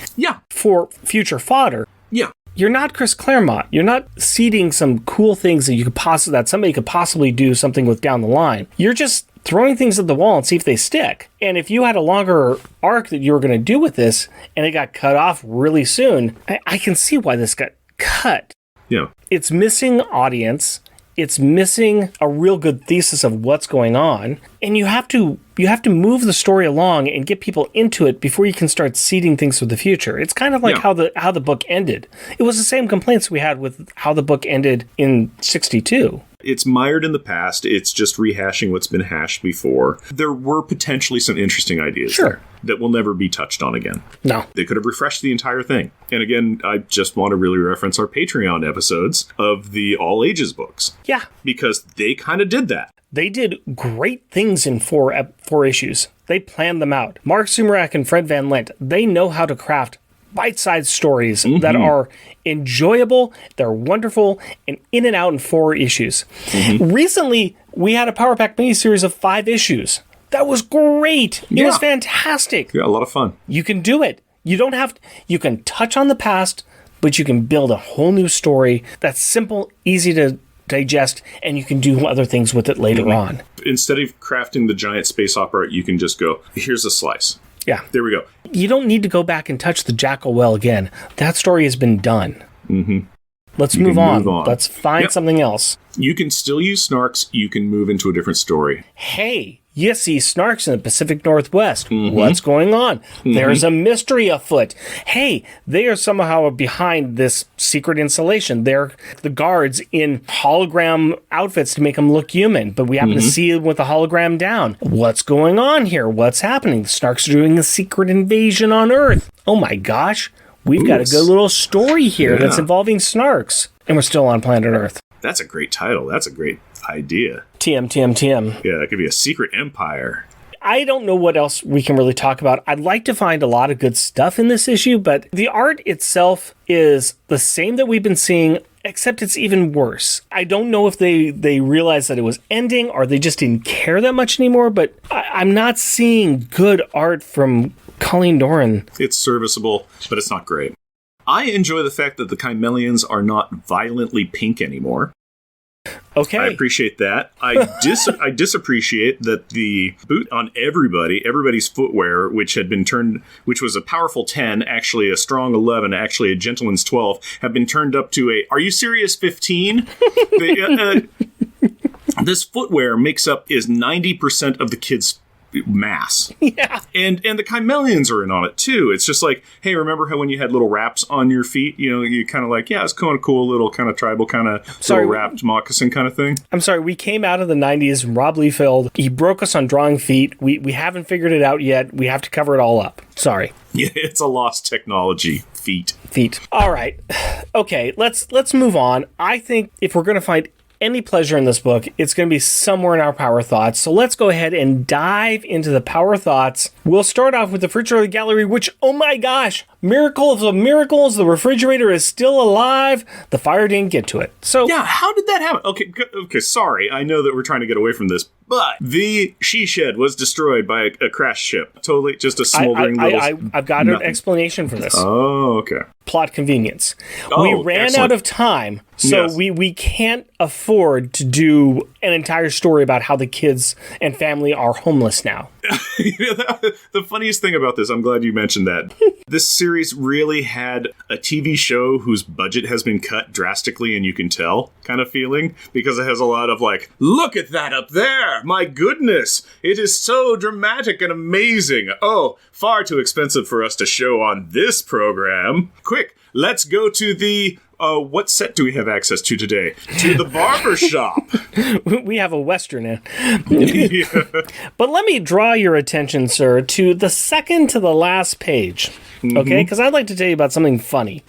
for future fodder. Yeah. You're not Chris Claremont. You're not seeding some cool things that somebody could possibly do something with down the line. You're just throwing things at the wall and see if they stick. And if you had a longer arc that you were going to do with this and it got cut off really soon, I can see why this got cut. Yeah. It's missing audience. It's missing a real good thesis of what's going on. And you have to move the story along and get people into it before you can start seeding things for the future. It's kind of like how the book ended. It was the same complaints we had with how the book ended in 62. It's mired in the past. It's just rehashing what's been hashed before. There were potentially some interesting ideas that will never be touched on again. No. They could have refreshed the entire thing. And again, I just want to really reference our Patreon episodes of the all ages books. Yeah. Because they kind of did that. They did great things in 4 issues. They planned them out. Mark Sumerak and Fred Van Lent, they know how to craft bite-sized stories that are enjoyable, they're wonderful, and in and out in 4 issues. Recently, we had a Power Pack miniseries of 5 issues. That was great. It was fantastic. Yeah, a lot of fun. You can do it. You can touch on the past, but you can build a whole new story that's simple, easy to digest, and you can do other things with it later on. Instead of crafting the giant space opera, you can just go, here's a slice. Yeah. There we go. You don't need to go back and touch the Jackal well again. That story has been done. Let's move on. Let's find something else. You can still use Snarks. You can move into a different story. Hey, you see Snarks in the Pacific Northwest. What's going on? There's a mystery afoot. Hey, they are somehow behind this secret installation. They're the guards in hologram outfits to make them look human, but we happen to see them with the hologram down. What's going on here? What's happening? The Snarks are doing a secret invasion on Earth. Oh my gosh. We've got a good little story here that's involving Snarks. And we're still on planet Earth. That's a great title. That's a great idea. TM. Yeah, that could be a secret empire. I don't know what else we can really talk about. I'd like to find a lot of good stuff in this issue, but the art itself is the same that we've been seeing, except it's even worse. I don't know if they realized that it was ending or they just didn't care that much anymore, but I'm not seeing good art from Colleen Doran. It's serviceable, but it's not great. I enjoy the fact that the Chimelians are not violently pink anymore. Okay. I appreciate that. I disappreciate that the boot on everybody's footwear, which was a powerful 10, actually a strong 11, actually a gentleman's 12, have been turned up to a, are you serious, 15? This footwear is 90% of the kids' mass. Yeah. And the Chimelians are in on it too. It's just like, hey, remember how when you had little wraps on your feet? You know, you kind of like, yeah, it's kind of cool, little kind of tribal kind of little wrapped moccasin kind of thing. I'm sorry, we came out of the 90s and Rob Liefeld, he broke us on drawing feet. We haven't figured it out yet. We have to cover it all up. Sorry. Yeah, it's a lost technology. Feet. All right. Okay, let's move on. I think if we're going to find any pleasure in this book, it's going to be somewhere in our power thoughts. So let's go ahead and dive into the power thoughts. We'll start off with the refrigerator gallery, which, oh my gosh, miracle of miracles, the refrigerator is still alive. The fire didn't get to it. So yeah, how did that happen? Okay, sorry. I know that we're trying to get away from this, but the she shed was destroyed by a crash ship. Totally just a smoldering little... I've got an explanation for this. Oh, okay. Plot convenience. We ran out of time, so we can't afford to do an entire story about how the kids and family are homeless now. The funniest thing about this, I'm glad you mentioned that. This series really had a TV show whose budget has been cut drastically, and you can tell kind of feeling, because it has a lot of like, look at that up there! My goodness! It is so dramatic and amazing! Oh, far too expensive for us to show on this program. Quick, let's go to the... what set do we have access to today? To the barber shop. We have a Western in. Yeah. But let me draw your attention, sir, to the second to the last page. Okay? Because I'd like to tell you about something funny.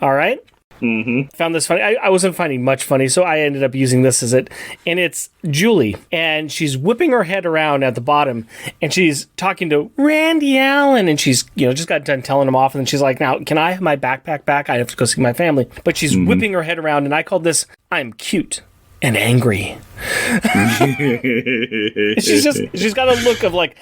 All right? Found this funny. I wasn't finding much funny, so I ended up using this as it. And it's Julie, and she's whipping her head around at the bottom, and she's talking to Randy Allen, and she's, just got done telling him off, and then she's like, now, can I have my backpack back? I have to go see my family. But she's whipping her head around, and I called this, I'm cute and angry. she's got a look of like...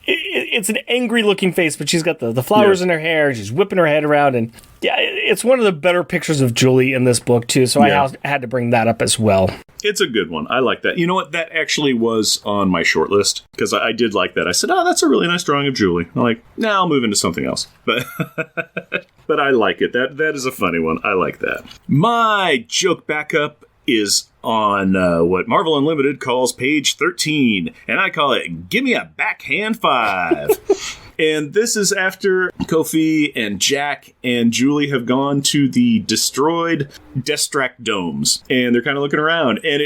It's an angry looking face, but she's got the flowers in her hair, and she's whipping her head around, and yeah, it's one of the better pictures of Julie in this book too, so I had to bring that up as well. It's a good one. I like that. You know what? That actually was on my short list, because I did like that. I said, oh, that's a really nice drawing of Julie. I'm like, nah, I'll move into something else. But but I like it. That is a funny one. I like that. My joke backup is on what Marvel Unlimited calls page 13, and I call it Give Me a Backhand 5. And this is after Kofi and Jack and Julie have gone to the destroyed Destrak domes, and they're kind of looking around, and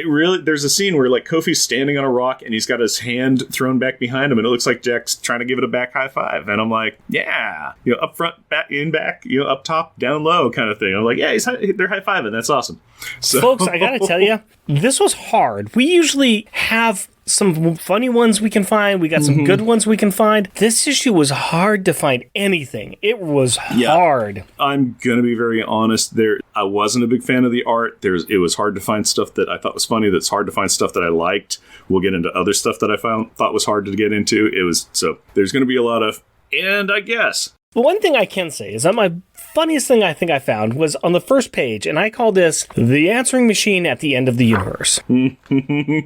there's a scene where like Kofi's standing on a rock and he's got his hand thrown back behind him, and it looks like Jack's trying to give it a back high five, and I'm like, yeah, up front, back in back, up top, down low kind of thing. I'm like, yeah, they're high fiving. That's awesome. So, folks, I gotta tell you, this was hard. We usually have some funny ones we can find. We got some good ones we can find. This issue was hard to find anything. It was hard. I'm going to be very honest. I wasn't a big fan of the art. It was hard to find stuff that I thought was funny. That's hard to find stuff that I liked. We'll get into other stuff that I thought was hard to get into. So there's going to be a lot of, and I guess. But one thing I can say is that my funniest thing I think I found was on the first page, and I call this the answering machine at the end of the universe.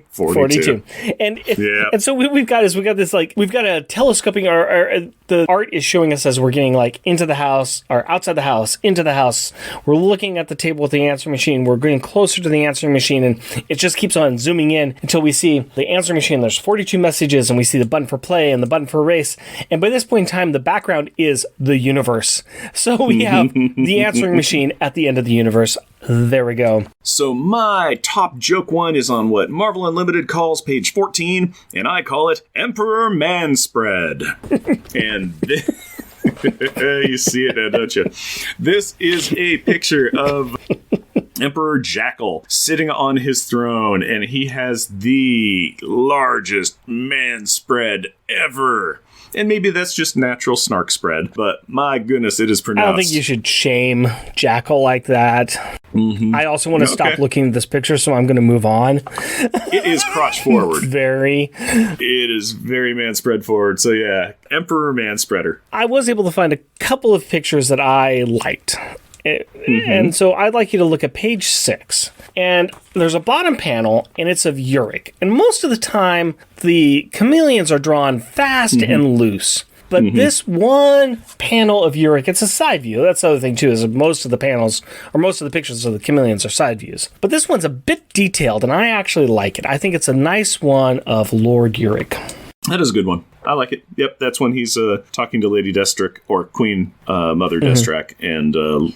42. And so we've got this, like, we've got a telescoping, the art is showing us as we're getting, like, into the house, or outside the house, into the house. We're looking at the table with the answering machine. We're getting closer to the answering machine, and it just keeps on zooming in until we see the answering machine. There's 42 messages, and we see the button for play and the button for erase. And by this point in time, the background is the universe. So we have the answering machine at the end of the universe. There we go. So my top joke one is on what Marvel Unlimited calls page 14, and I call it Emperor Manspread. And you see it now, don't you? This is a picture of Emperor Jackal sitting on his throne, and he has the largest man spread ever. And maybe that's just natural snark spread, but my goodness, it is pronounced. I don't think you should shame Jackal like that. Mm-hmm. I also want to stop looking at this picture, so I'm going to move on. It is crotch forward. It is very man spread forward. So yeah, Emperor Man Spreader. I was able to find a couple of pictures that I liked. And so I'd like you to look at page 6. And there's a bottom panel, and it's of Uric. And most of the time, the chameleons are drawn fast and loose. But this one panel of Uric, it's a side view. That's the other thing, too, is most of the panels, or most of the pictures of the chameleons are side views. But this one's a bit detailed, and I actually like it. I think it's a nice one of Lord Uric. That is a good one. I like it. Yep, that's when he's talking to Lady Deathstrike, or Queen Mother Deathstrike, and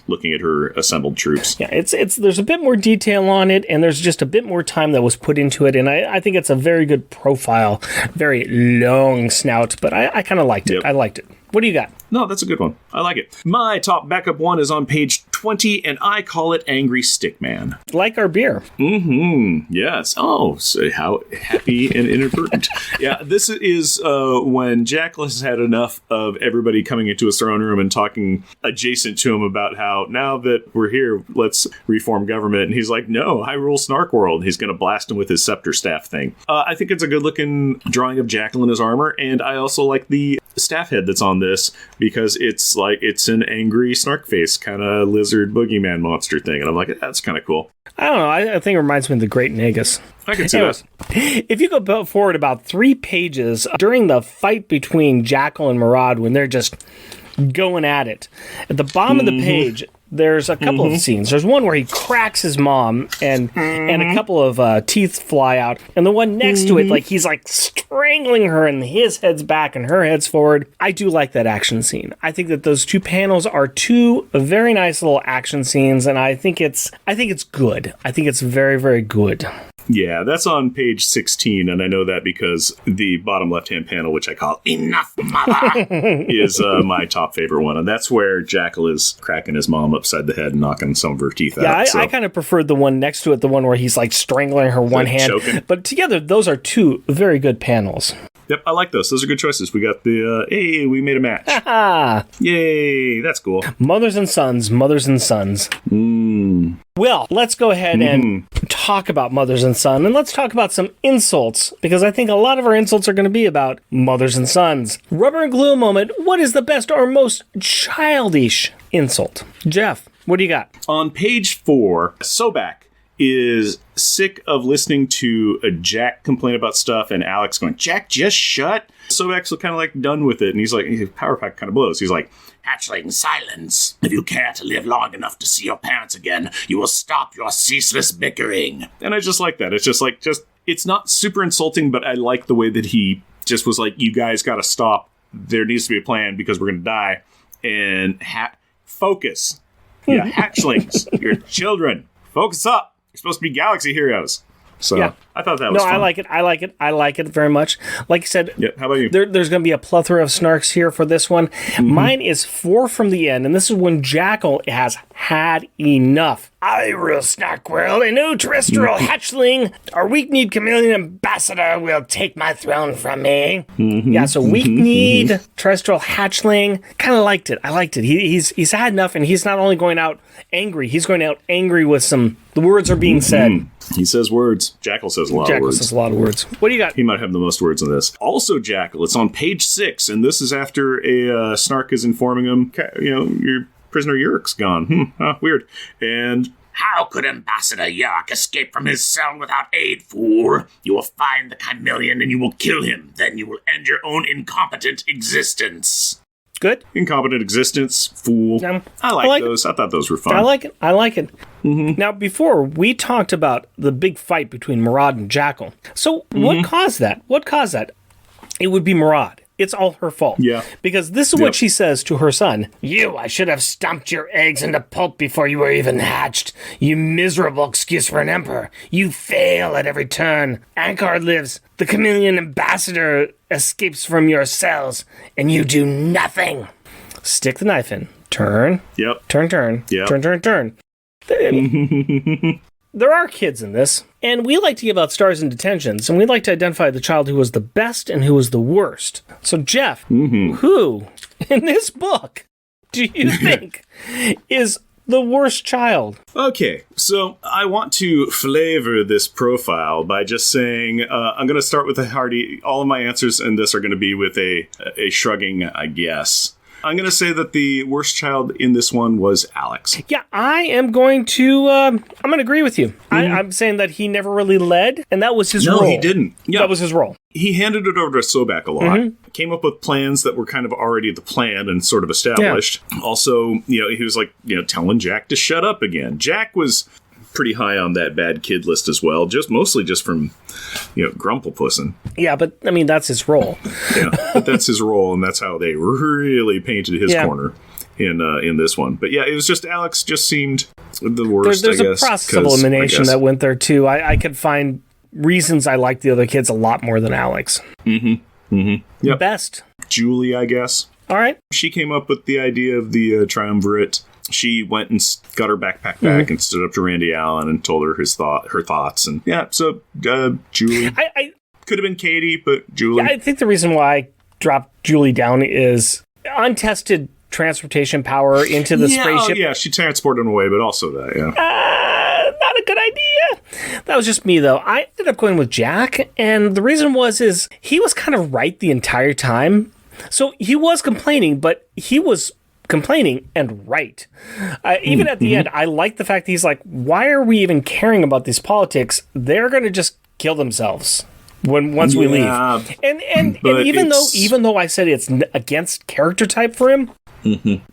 looking at her assembled troops. Yeah, there's a bit more detail on it, and there's just a bit more time that was put into it, and I think it's a very good profile. Very long snout, but I kind of liked it. Yep. I liked it. What do you got? No, that's a good one. I like it. My top backup one is on page 20, and I call it Angry Stickman. Like our beer. Yes. Oh, so how happy and inadvertent. Yeah, this is when Jackal has had enough of everybody coming into his throne room and talking adjacent to him about how, now that we're here, let's reform government. And he's like, no, I rule Snark World. He's going to blast him with his scepter staff thing. I think it's a good-looking drawing of Jackal in his armor, and I also like the staff head that's on this, because it's an angry snark face kind of lizard boogeyman monster thing, and I'm like, that's kind of cool. I don't know. I think it reminds me of the Great Nagus. I can see that. If you go forward about 3 pages during the fight between Jackal and Murad, when they're just going at it, at the bottom of the page, there's a couple of scenes. There's one where he cracks his mom, and a couple of teeth fly out. And the one next to it, like, he's like strangling her, and his head's back and her head's forward. I do like that action scene. I think that those 2 panels are 2 very nice little action scenes, and I think it's good. I think it's very, very good. Yeah, that's on page 16, and I know that because the bottom left-hand panel, which I call Enough Mother, is my top favorite one, and that's where Jackal is cracking his mom upside the head and knocking some of her teeth out. Yeah, I kind of preferred the one next to it, the one where he's like strangling her one hand. Choking. But together, those are 2 very good panels. Yep, I like those. Those are good choices. We got the, hey, we made a match. Yay, that's cool. Mothers and sons. Well, let's go ahead and talk about mothers and sons, and let's talk about some insults, because I think a lot of our insults are going to be about mothers and sons. Rubber and glue moment. What is the best or most childish insult? Jeff, what do you got? On page 4, Sobek is sick of listening to Jack complain about stuff, and Alex going, Jack, just shut. Sobek's kind of like done with it, and he's like, his power pack kind of blows. He's like, Hatchling, silence. If you care to live long enough to see your parents again, you will stop your ceaseless bickering. And I just like that. It's just like, it's not super insulting, but I like the way that he just was like, you guys got to stop. There needs to be a plan because we're going to die. And focus. Yeah, hatchlings, your children. Focus up. You're supposed to be galaxy heroes. So yeah. I thought that was fun. I like it. I like it very much. Like you said, yeah, how about you? There's going to be a plethora of snarks here for this one. Mine is 4 from the end, and this is when Jackal has had enough. I rule Snark World, a new terrestrial hatchling. Our weak-kneed chameleon ambassador will take my throne from me. Yeah, so weak-kneed terrestrial hatchling. Kind of liked it. I liked it. He's had enough, and he's not only going out angry, he's going out angry with some... The words are being said. He says words. Jackal says a lot of words. Jackal says a lot of words. What do you got? He might have the most words in this. Also, Jackal, it's on page 6, and this is after a Snark is informing him, your prisoner Yurik's gone. Weird. And... How could Ambassador Yurik escape from his cell without aid, fool? You will find the chameleon and you will kill him. Then you will end your own incompetent existence. Good. Incompetent existence, fool. I like those. I thought those were fun. I like it. Now, before, we talked about the big fight between Murad and Jackal. So, what caused that? It would be Murad. It's all her fault. Yeah. Because this is what she says to her son. I should have stomped your eggs into pulp before you were even hatched. You miserable excuse for an emperor. You fail at every turn. Ankar lives. The chameleon ambassador escapes from your cells, and you do nothing. Stick the knife in. Turn. Yep. Turn. Yep. Turn. There are kids in this, and we like to give out stars and detentions, and we like to identify the child who was the best and who was the worst. So, Jeff, who in this book do you think is the worst child? Okay, so I want to flavor this profile by just saying I'm going to start with a hearty. All of my answers in this are going to be with a shrugging, I guess. I'm going to say that the worst child in this one was Alex. Yeah, I am going to agree with you. I'm saying that he never really led, and that was his role. No, he didn't. Yeah. That was his role. He handed it over to Sobek a lot. Came up with plans that were kind of already the plan and sort of established. Yeah. Also, he was like, telling Jack to shut up again. Jack was pretty high on that bad kid list as well, mostly just from, Grumplepussing. Yeah, but, that's his role. Yeah, but that's his role, and that's how they really painted his corner in this one. But yeah, it was just, Alex just seemed the worst, There's I guess. There's a process of elimination that went there, too. I could find reasons I liked the other kids a lot more than Alex. Yep. Best. Julie, I guess. All right. She came up with the idea of the triumvirate. She went and got her backpack back and stood up to Randy Allen and told her her thoughts. And so Julie. I could have been Katie, but Julie. I think the reason why I dropped Julie down is untested transportation power into the spaceship. Yeah, she transported him away, but also that, not a good idea. That was just me, though. I ended up going with Jack, and the reason is he was kind of right the entire time. So he was complaining, but he was complaining and right. Even at the end, I like the fact that he's like, why are we even caring about these politics? They're going to just kill themselves once we leave. And even though I said it's against character type for him,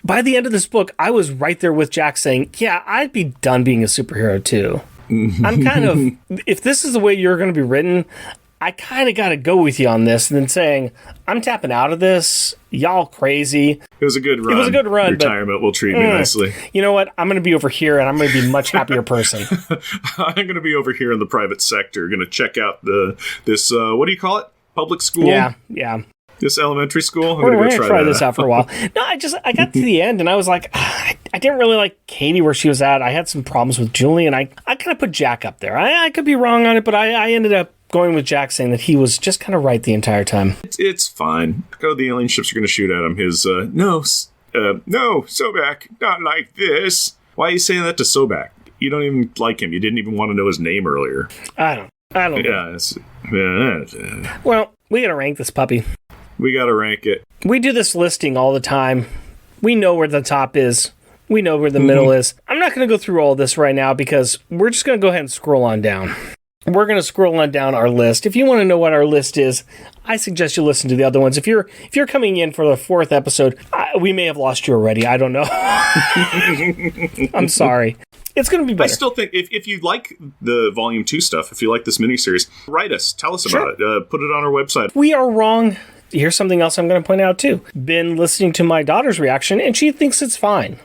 by the end of this book, I was right there with Jack saying, yeah, I'd be done being a superhero too. I'm kind of, if this is the way you're going to be written, I kind of got to go with you on this and then saying, I'm tapping out of this. Y'all crazy. It was a good run. Retirement will treat me nicely. You know what? I'm going to be over here and I'm going to be a much happier person. I'm going to be over here in the private sector. Going to check out this, what do you call it? Public school? Yeah. This elementary school? We're going to try this out for a while. No, I got to the end and I was like, I didn't really like Katie where she was at. I had some problems with Julie and I kind of put Jack up there. I could be wrong on it, but I ended up going with Jack saying that he was just kind of right the entire time. It's fine. The alien ships are going to shoot at him. His, no, Sobek, not like this. Why are you saying that to Sobek? You don't even like him. You didn't even want to know his name earlier. I don't know. Well, we got to rank this puppy. We got to rank it. We do this listing all the time. We know where the top is. We know where the middle is. I'm not going to go through all this right now because we're just going to go ahead and scroll on down. We're going to scroll on down our list. If you want to know what our list is, I suggest you listen to the other ones. If you're coming in for the 4th episode, we may have lost you already. I don't know. I'm sorry. It's going to be better. I still think if you like the Volume 2 stuff, if you like this miniseries, write us. Tell us about it. Put it on our website. We are wrong. Here's something else I'm going to point out, too. Been listening to my daughter's reaction, and she thinks it's fine.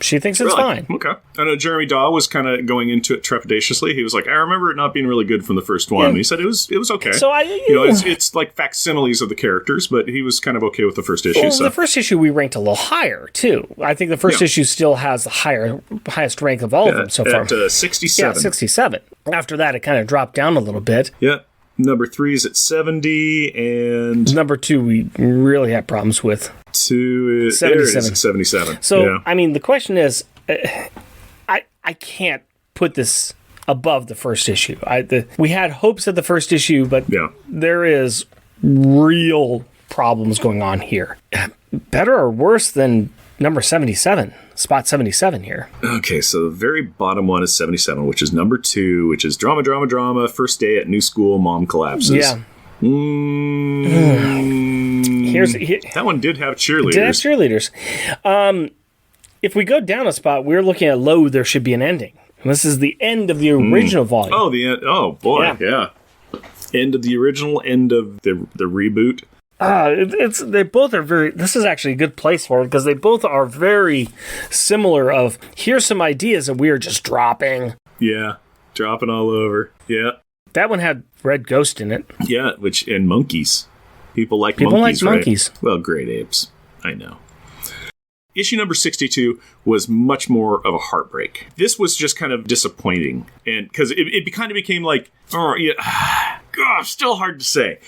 She thinks it's fine. Okay. I know Jeremy Daw was kind of going into it trepidatiously. He was like, I remember it not being really good from the first one. And he said it was okay. So it's like facsimiles of the characters, but he was kind of okay with the first issue. Well, the first issue we ranked a little higher, too. I think the first issue still has the highest rank of all of them so far. At 67. Yeah, 67. After that, it kind of dropped down a little bit. Yeah. Number 3 is at 70, and... Number 2 we really had problems with. 2 is 77. So, I mean, the question is, I can't put this above the first issue. We had hopes at the first issue, but there is real problems going on here. Better or worse than number 77, spot 77 here. Okay, so the very bottom one is 77, which is number 2, which is drama, first day at new school, mom collapses. Yeah. That one did have cheerleaders. Did have cheerleaders. If we go down a spot, we're looking at low, there should be an ending. And this is the end of the original volume. Oh, the end. Oh, boy, yeah. End of the original, end of the reboot. They both are very. This is actually a good place for it because they both are very similar. Of here's some ideas that we are just dropping. Yeah, dropping all over. Yeah, that one had Red Ghost in it. Yeah, and monkeys. People like monkeys. Monkeys. Well, great apes. I know. Issue number 62 was much more of a heartbreak. This was just kind of disappointing, and because it kind of became like, still hard to say.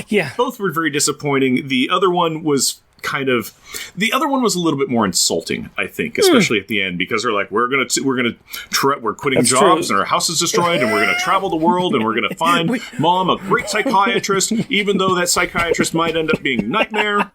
Yeah. Both were very disappointing. The other one was a little bit more insulting, I think, especially at the end, because they're like, we're quitting That's jobs true. and our house is destroyed and we're going to travel the world and we're going to find mom a great psychiatrist, even though that psychiatrist might end up being Nightmare.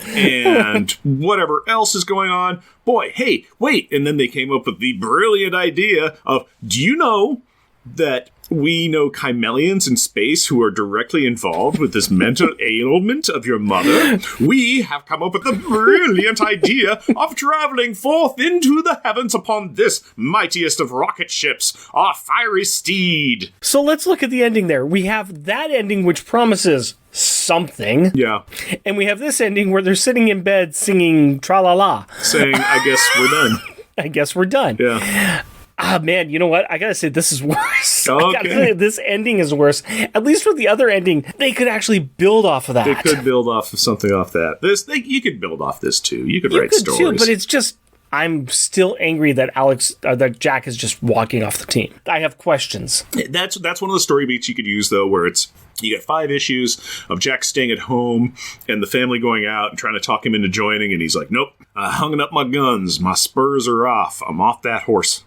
And whatever else is going on. Boy, hey, wait. And then they came up with the brilliant idea of, do you know that we know chameleons in space who are directly involved with this mental ailment of your mother? We have come up with the brilliant idea of traveling forth into the heavens upon this mightiest of rocket ships, our fiery steed. So let's look at the ending there. We have that ending which promises something. Yeah. And we have this ending where they're sitting in bed singing tra-la-la. Saying, I guess we're done. I guess we're done. Yeah. Ah, man, you know what? I gotta say, this is worse. Okay. I gotta say, this ending is worse. At least with the other ending, they could actually build off of that. They could build off of something off that. You could build off this, too. You could write stories. Too, but it's just, I'm still angry that that Jack is just walking off the team. I have questions. That's one of the story beats you could use, though, where it's, you get 5 issues of Jack staying at home and the family going out and trying to talk him into joining, and he's like, nope, I hung up my guns, my spurs are off, I'm off that horse.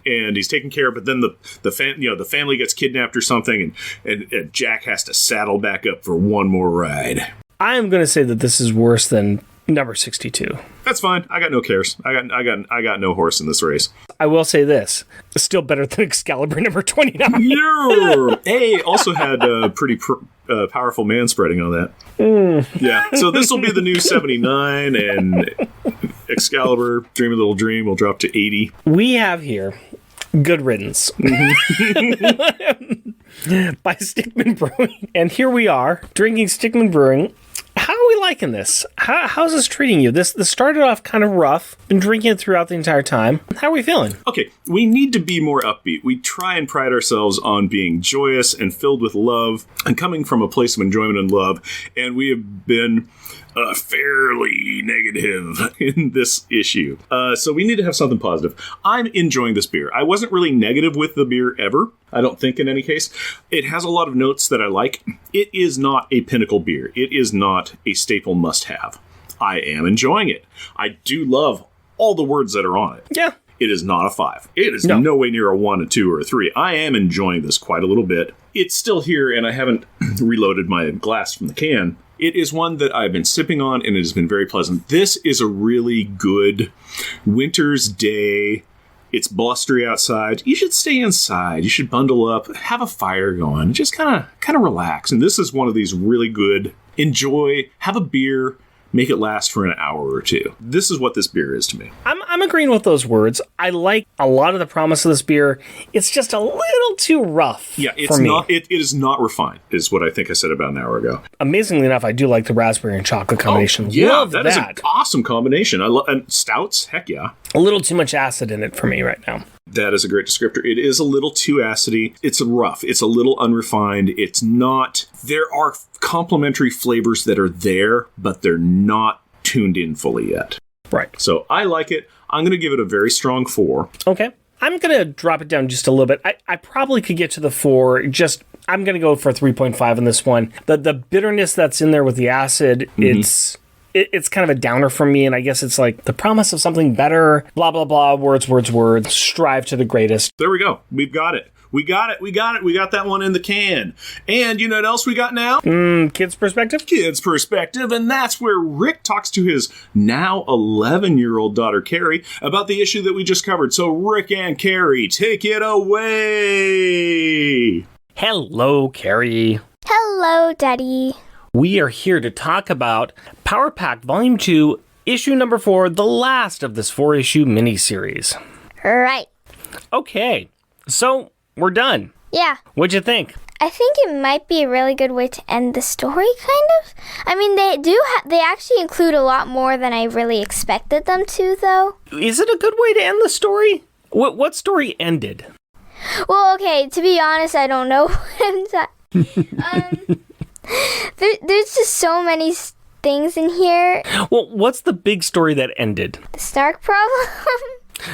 And he's taken care of, but then the family gets kidnapped or something, and Jack has to saddle back up for one more ride. I'm going to say that this is worse than number 62. That's fine. I got no cares. I got no horse in this race. I will say this: it's still better than Excalibur number 29. Yeah. Hey, also had pretty powerful man spreading on that. Yeah. So this will be the new 79, and Excalibur, Dream a Little Dream, will drop to 80. We have here Good Riddance by Stickman Brewing. And here we are, drinking Stickman Brewing. How are we liking this? How's this treating you? This started off kind of rough. Been drinking it throughout the entire time. How are we feeling? Okay, we need to be more upbeat. We try and pride ourselves on being joyous and filled with love and coming from a place of enjoyment and love. And we have been fairly negative in this issue. So we need to have something positive. I'm enjoying this beer. I wasn't really negative with the beer ever. I don't think in any case. It has a lot of notes that I like. It is not a pinnacle beer. It is not a staple must-have. I am enjoying it. I do love all the words that are on it. Yeah. It is not a 5. It is no way near a 1, a 2, or a 3. I am enjoying this quite a little bit. It's still here, and I haven't reloaded my glass from the can. It is one that I've been sipping on, and it has been very pleasant. This is a really good winter's day. It's blustery outside. You should stay inside. You should bundle up, have a fire going, just kind of relax. And this is one of these really good, enjoy, have a beer, make it last for an hour or two. This is what this beer is to me. I'm I'm agreeing with those words. I like a lot of the promise of this beer. It's just a little too rough. Yeah, it's not. It is not refined, is what I think I said about an hour ago. Amazingly enough, I do like the raspberry and chocolate combination. Oh, yeah, Love that is an awesome combination. I love and stouts. Heck yeah. A little too much acid in it for me right now. That is a great descriptor. It is a little too acidy. It's rough. It's a little unrefined. It's not. There are complementary flavors that are there, but they're not tuned in fully yet. Right. So I like it. I'm going to give it a very strong 4. Okay. I'm going to drop it down just a little bit. I probably could get to the 4. I'm going to go for a 3.5 on this one. The bitterness that's in there with the acid, it's kind of a downer for me, and I guess it's like the promise of something better, blah, blah, blah, words, strive to the greatest. There we go. We've got it. We got it. We got that one in the can. And you know what else we got now? Kids' perspective? Kids' perspective. And that's where Rick talks to his now 11-year-old daughter, Carrie, about the issue that we just covered. So Rick and Carrie, take it away. Hello, Carrie. Hello, Daddy. We are here to talk about Power Pack Volume 2, Issue number 4, the last of this 4-issue miniseries. Right. Okay, so we're done. Yeah. What'd you think? I think it might be a really good way to end the story, kind of. I mean, they actually include a lot more than I really expected them to, though. Is it a good way to end the story? What story ended? Well, okay, to be honest, I don't know. There's just so many things in here. Well, what's the big story that ended? The Snark problem?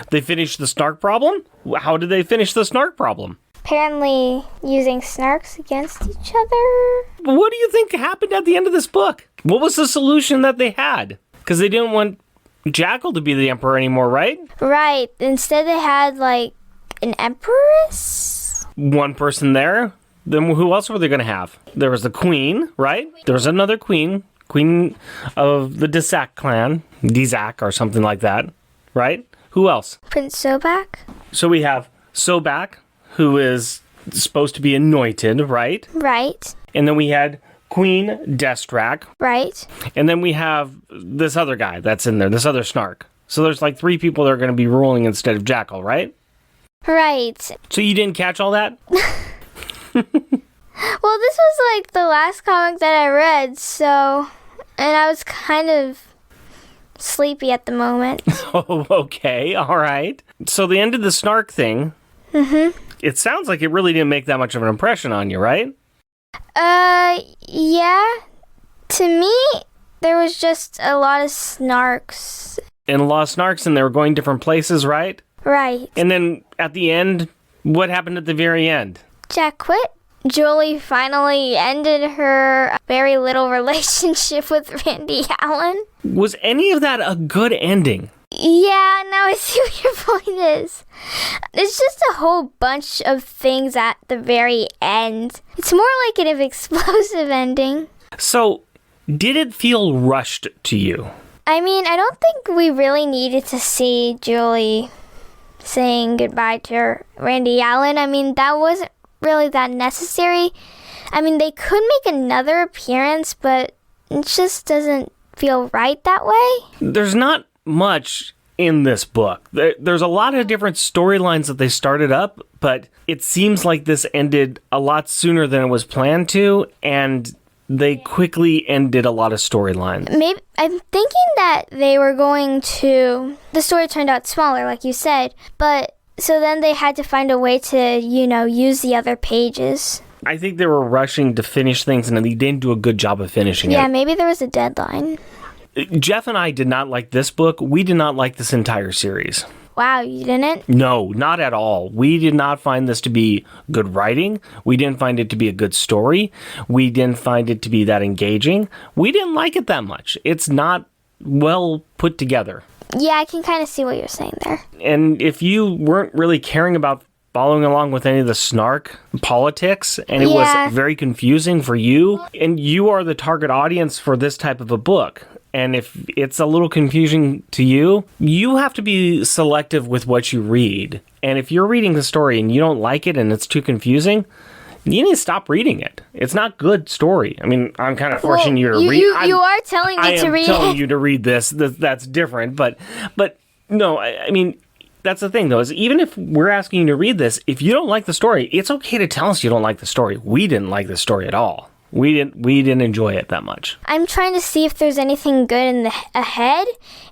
They finished the Snark problem? How did they finish the Snark problem? Apparently using snarks against each other. What do you think happened at the end of this book? What was the solution that they had? Because they didn't want Jackal to be the emperor anymore, right? Right. Instead they had, like, an empress? One person there. Then who else were they going to have? There was the queen, right? There was another queen of the Dizak clan, Dizak or something like that, right? Who else? Prince Sobak? So we have Sobak, who is supposed to be anointed, right? Right. And then we had Queen Destrak. Right. And then we have this other guy that's in there, this other Snark. So there's like 3 people that are going to be ruling instead of Jackal, right? Right. So you didn't catch all that? Well, this was like the last comic that I read, so... And I was kind of sleepy at the moment. Oh, okay, all right. So the end of the Snark thing, it sounds like it really didn't make that much of an impression on you, right? Yeah. To me, there was just a lot of snarks. And a lot of Snarks, and they were going different places, right? Right. And then at the end, what happened at the very end? Jack quit. Julie finally ended her very little relationship with Randy Allen. Was any of that a good ending? Yeah, now I see what your point is. It's just a whole bunch of things at the very end. It's more like an explosive ending. So, did it feel rushed to you? I mean, I don't think we really needed to see Julie saying goodbye to Randy Allen. I mean, that wasn't really that necessary. I mean, they could make another appearance, but it just doesn't feel right that way. There's not much in this book. There's a lot of different storylines that they started up, but it seems like this ended a lot sooner than it was planned to, and they quickly ended a lot of storylines. Maybe I'm thinking that they were going to... The story turned out smaller, like you said, but so then they had to find a way to, use the other pages. I think they were rushing to finish things, and they didn't do a good job of finishing it. Yeah, maybe there was a deadline. Jeff and I did not like this book. We did not like this entire series. Wow, you didn't? No, not at all. We did not find this to be good writing. We didn't find it to be a good story. We didn't find it to be that engaging. We didn't like it that much. It's not well put together. Yeah, I can kind of see what you're saying there. And if you weren't really caring about following along with any of the Snark politics, and it was very confusing for you, and you are the target audience for this type of a book, and if it's a little confusing to you, you have to be selective with what you read. And if you're reading the story and you don't like it and it's too confusing, you need to stop reading it. It's not good story. I mean, I'm kind of forcing you to read. You are telling me to read it. I am telling you to read this. That's different. But No, I mean, that's the thing, though, is even if we're asking you to read this, if you don't like the story, it's okay to tell us you don't like the story. We didn't like the story at all. We didn't enjoy it that much. I'm trying to see if there's anything good in the ahead,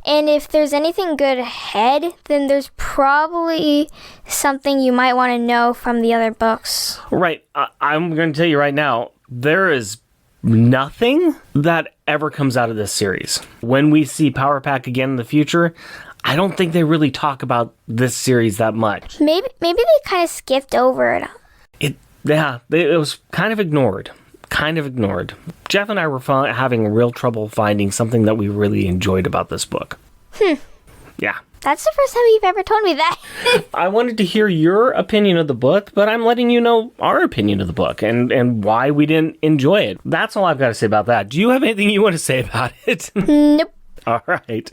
and if there's anything good ahead, then there's probably something you might want to know from the other books. Right. I'm going to tell you right now, there is nothing that ever comes out of this series. When we see Power Pack again in the future, I don't think they really talk about this series that much. Maybe they kind of skipped over it. It was kind of ignored. Jeff and I were having real trouble finding something that we really enjoyed about this book. Yeah. That's the first time you've ever told me that. I wanted to hear your opinion of the book, but I'm letting you know our opinion of the book and why we didn't enjoy it. That's all I've got to say about that. Do you have anything you want to say about it? Nope. All right.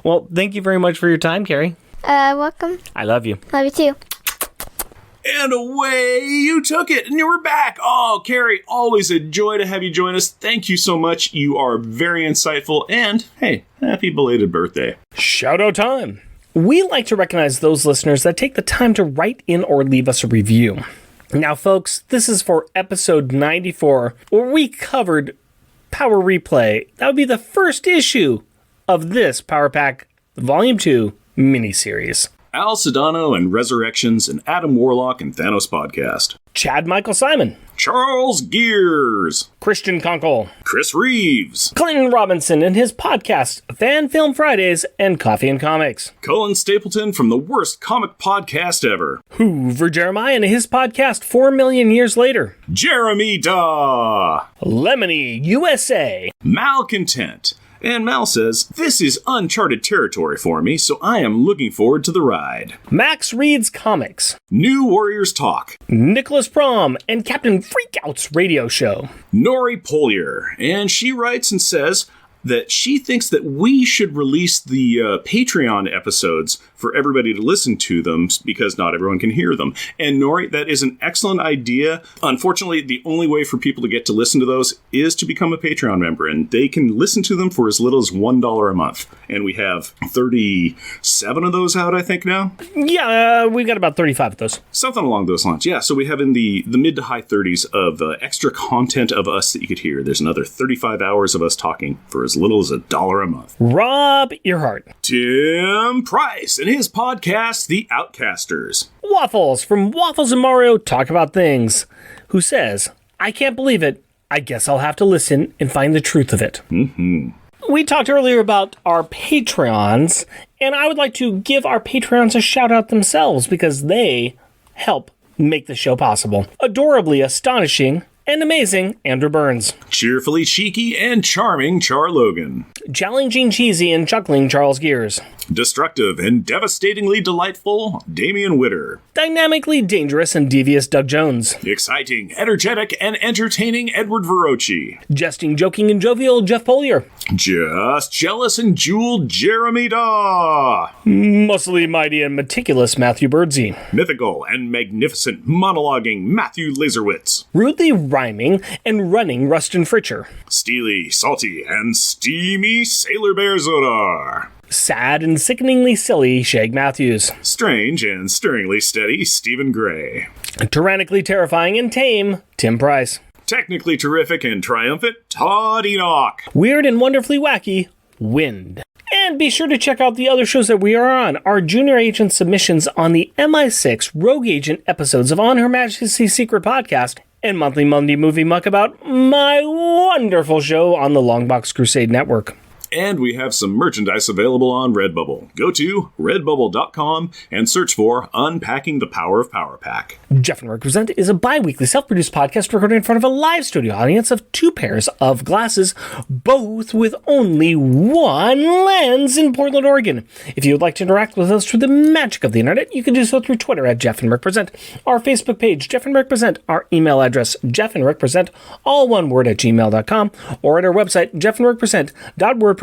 Well, thank you very much for your time, Carrie. Welcome. I love you. Love you too. And away you took it, and you were back. Oh, Carrie, always a joy to have you join us. Thank you so much. You are very insightful, and hey, happy belated birthday. Shout out time. We like to recognize those listeners that take the time to write in or leave us a review. Now, folks, this is for episode 94, where we covered Power Replay. That would be the first issue of this Power Pack Volume 2 miniseries. Al Sedano and Resurrections, and Adam Warlock and Thanos Podcast. Chad Michael Simon. Charles Gears. Christian Conkle. Chris Reeves. Clinton Robinson and his podcast, Fan Film Fridays and Coffee and Comics. Cullen Stapleton from the worst comic podcast ever. Hoover Jeremiah and his podcast, 4 Million Years Later. Jeremy Daw. Lemony USA. Malcontent. And Mal says, this is uncharted territory for me, so I am looking forward to the ride. Max Reads Comics. New Warriors Talk. Nicholas Prom and Captain Freakout's radio show. Nori Polier. And she writes and says that she thinks that we should release the Patreon episodes for everybody to listen to them because not everyone can hear them. And Nori, that is an excellent idea. Unfortunately, the only way for people to get to listen to those is to become a Patreon member, and they can listen to them for as little as $1 a month. And we have 37 of those out, I think, now. Yeah, we got about 35 of those. Something along those lines. Yeah, so we have in the mid to high 30s of extra content of us that you could hear. There's another 35 hours of us talking for as little as $1 a month. Rob Earhart. Tim Price and his podcast, The Outcasters. Waffles from Waffles and Mario Talk About Things, who says, I can't believe it. I guess I'll have to listen and find the truth of it. Mm-hmm. We talked earlier about our Patreons, and I would like to give our Patreons a shout out themselves because they help make the show possible. Adorably astonishing and amazing Andrew Burns. Cheerfully cheeky and charming Char Logan. Challenging cheesy and chuckling Charles Gears. Destructive and devastatingly delightful Damian Witter. Dynamically dangerous and devious Doug Jones. Exciting, energetic, and entertaining Edward Verocci. Jesting, joking, and jovial Jeff Polier. Just jealous and jeweled Jeremy Daw. Muscly, mighty, and meticulous Matthew Birdsey. Mythical and magnificent monologuing Matthew Laserwitz. Rudely rhyming and running Rustin Fritcher. Steely, salty, and steamy Sailor Bear Zodar. Sad and sickeningly silly Shag Matthews. Strange and stirringly steady Stephen Gray. Tyrannically terrifying and tame Tim Price. Technically terrific and triumphant Todd Enoch. Weird and wonderfully wacky Wind. And be sure to check out the other shows that we are on. Our Junior Agent submissions on the MI6 Rogue Agent episodes of On Her Majesty's Secret Podcast and Monthly Monday Movie Muck about my wonderful show on the Longbox Crusade Network. And we have some merchandise available on Redbubble. Go to redbubble.com and search for Unpacking the Power of Power Pack. Jeff and Rick Present is a bi-weekly self-produced podcast recorded in front of a live studio audience of 2 pairs of glasses, both with only one lens in Portland, Oregon. If you would like to interact with us through the magic of the internet, you can do so through Twitter at Jeff and Rick Present, our Facebook page, Jeff and Rick Present, our email address, jeffandrickpresent, all one word at gmail.com, or at our website, jeffandrickpresent.wordpress.com.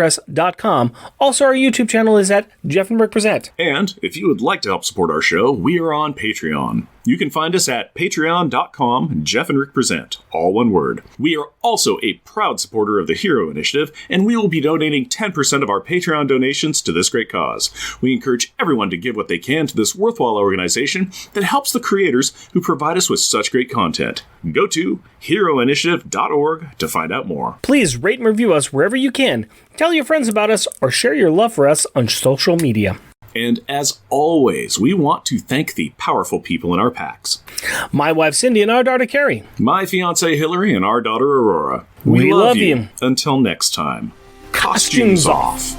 Also, our YouTube channel is at Jeff and Rick Present. And if you would like to help support our show, we are on Patreon. You can find us at patreon.com, Jeff and Rick Present, all one word. We are also a proud supporter of the Hero Initiative, and we will be donating 10% of our Patreon donations to this great cause. We encourage everyone to give what they can to this worthwhile organization that helps the creators who provide us with such great content. Go to heroinitiative.org to find out more. Please rate and review us wherever you can. Tell your friends about us or share your love for us on social media. And as always, we want to thank the powerful people in our packs. My wife Cindy and our daughter Carrie. My fiancée Hillary and our daughter Aurora. We love you. Until next time. Costumes off.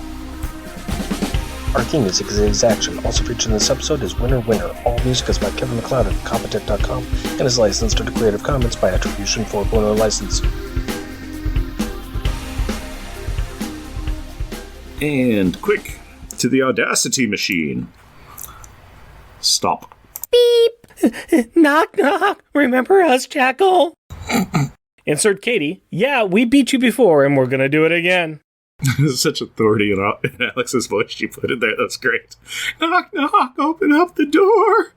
Our theme music is Ascension. Also featured in this episode is Winner Winner. All music is by Kevin MacLeod at Compotech.com and is licensed under Creative Commons by Attribution 4.0 license. And quick, to the Audacity machine. Stop. Beep. Knock, knock. Remember us, Jackal? Insert Katie. Yeah, we beat you before, and we're going to do it again. Such authority in Alex's voice she put in there. That's great. Knock, knock. Open up the door.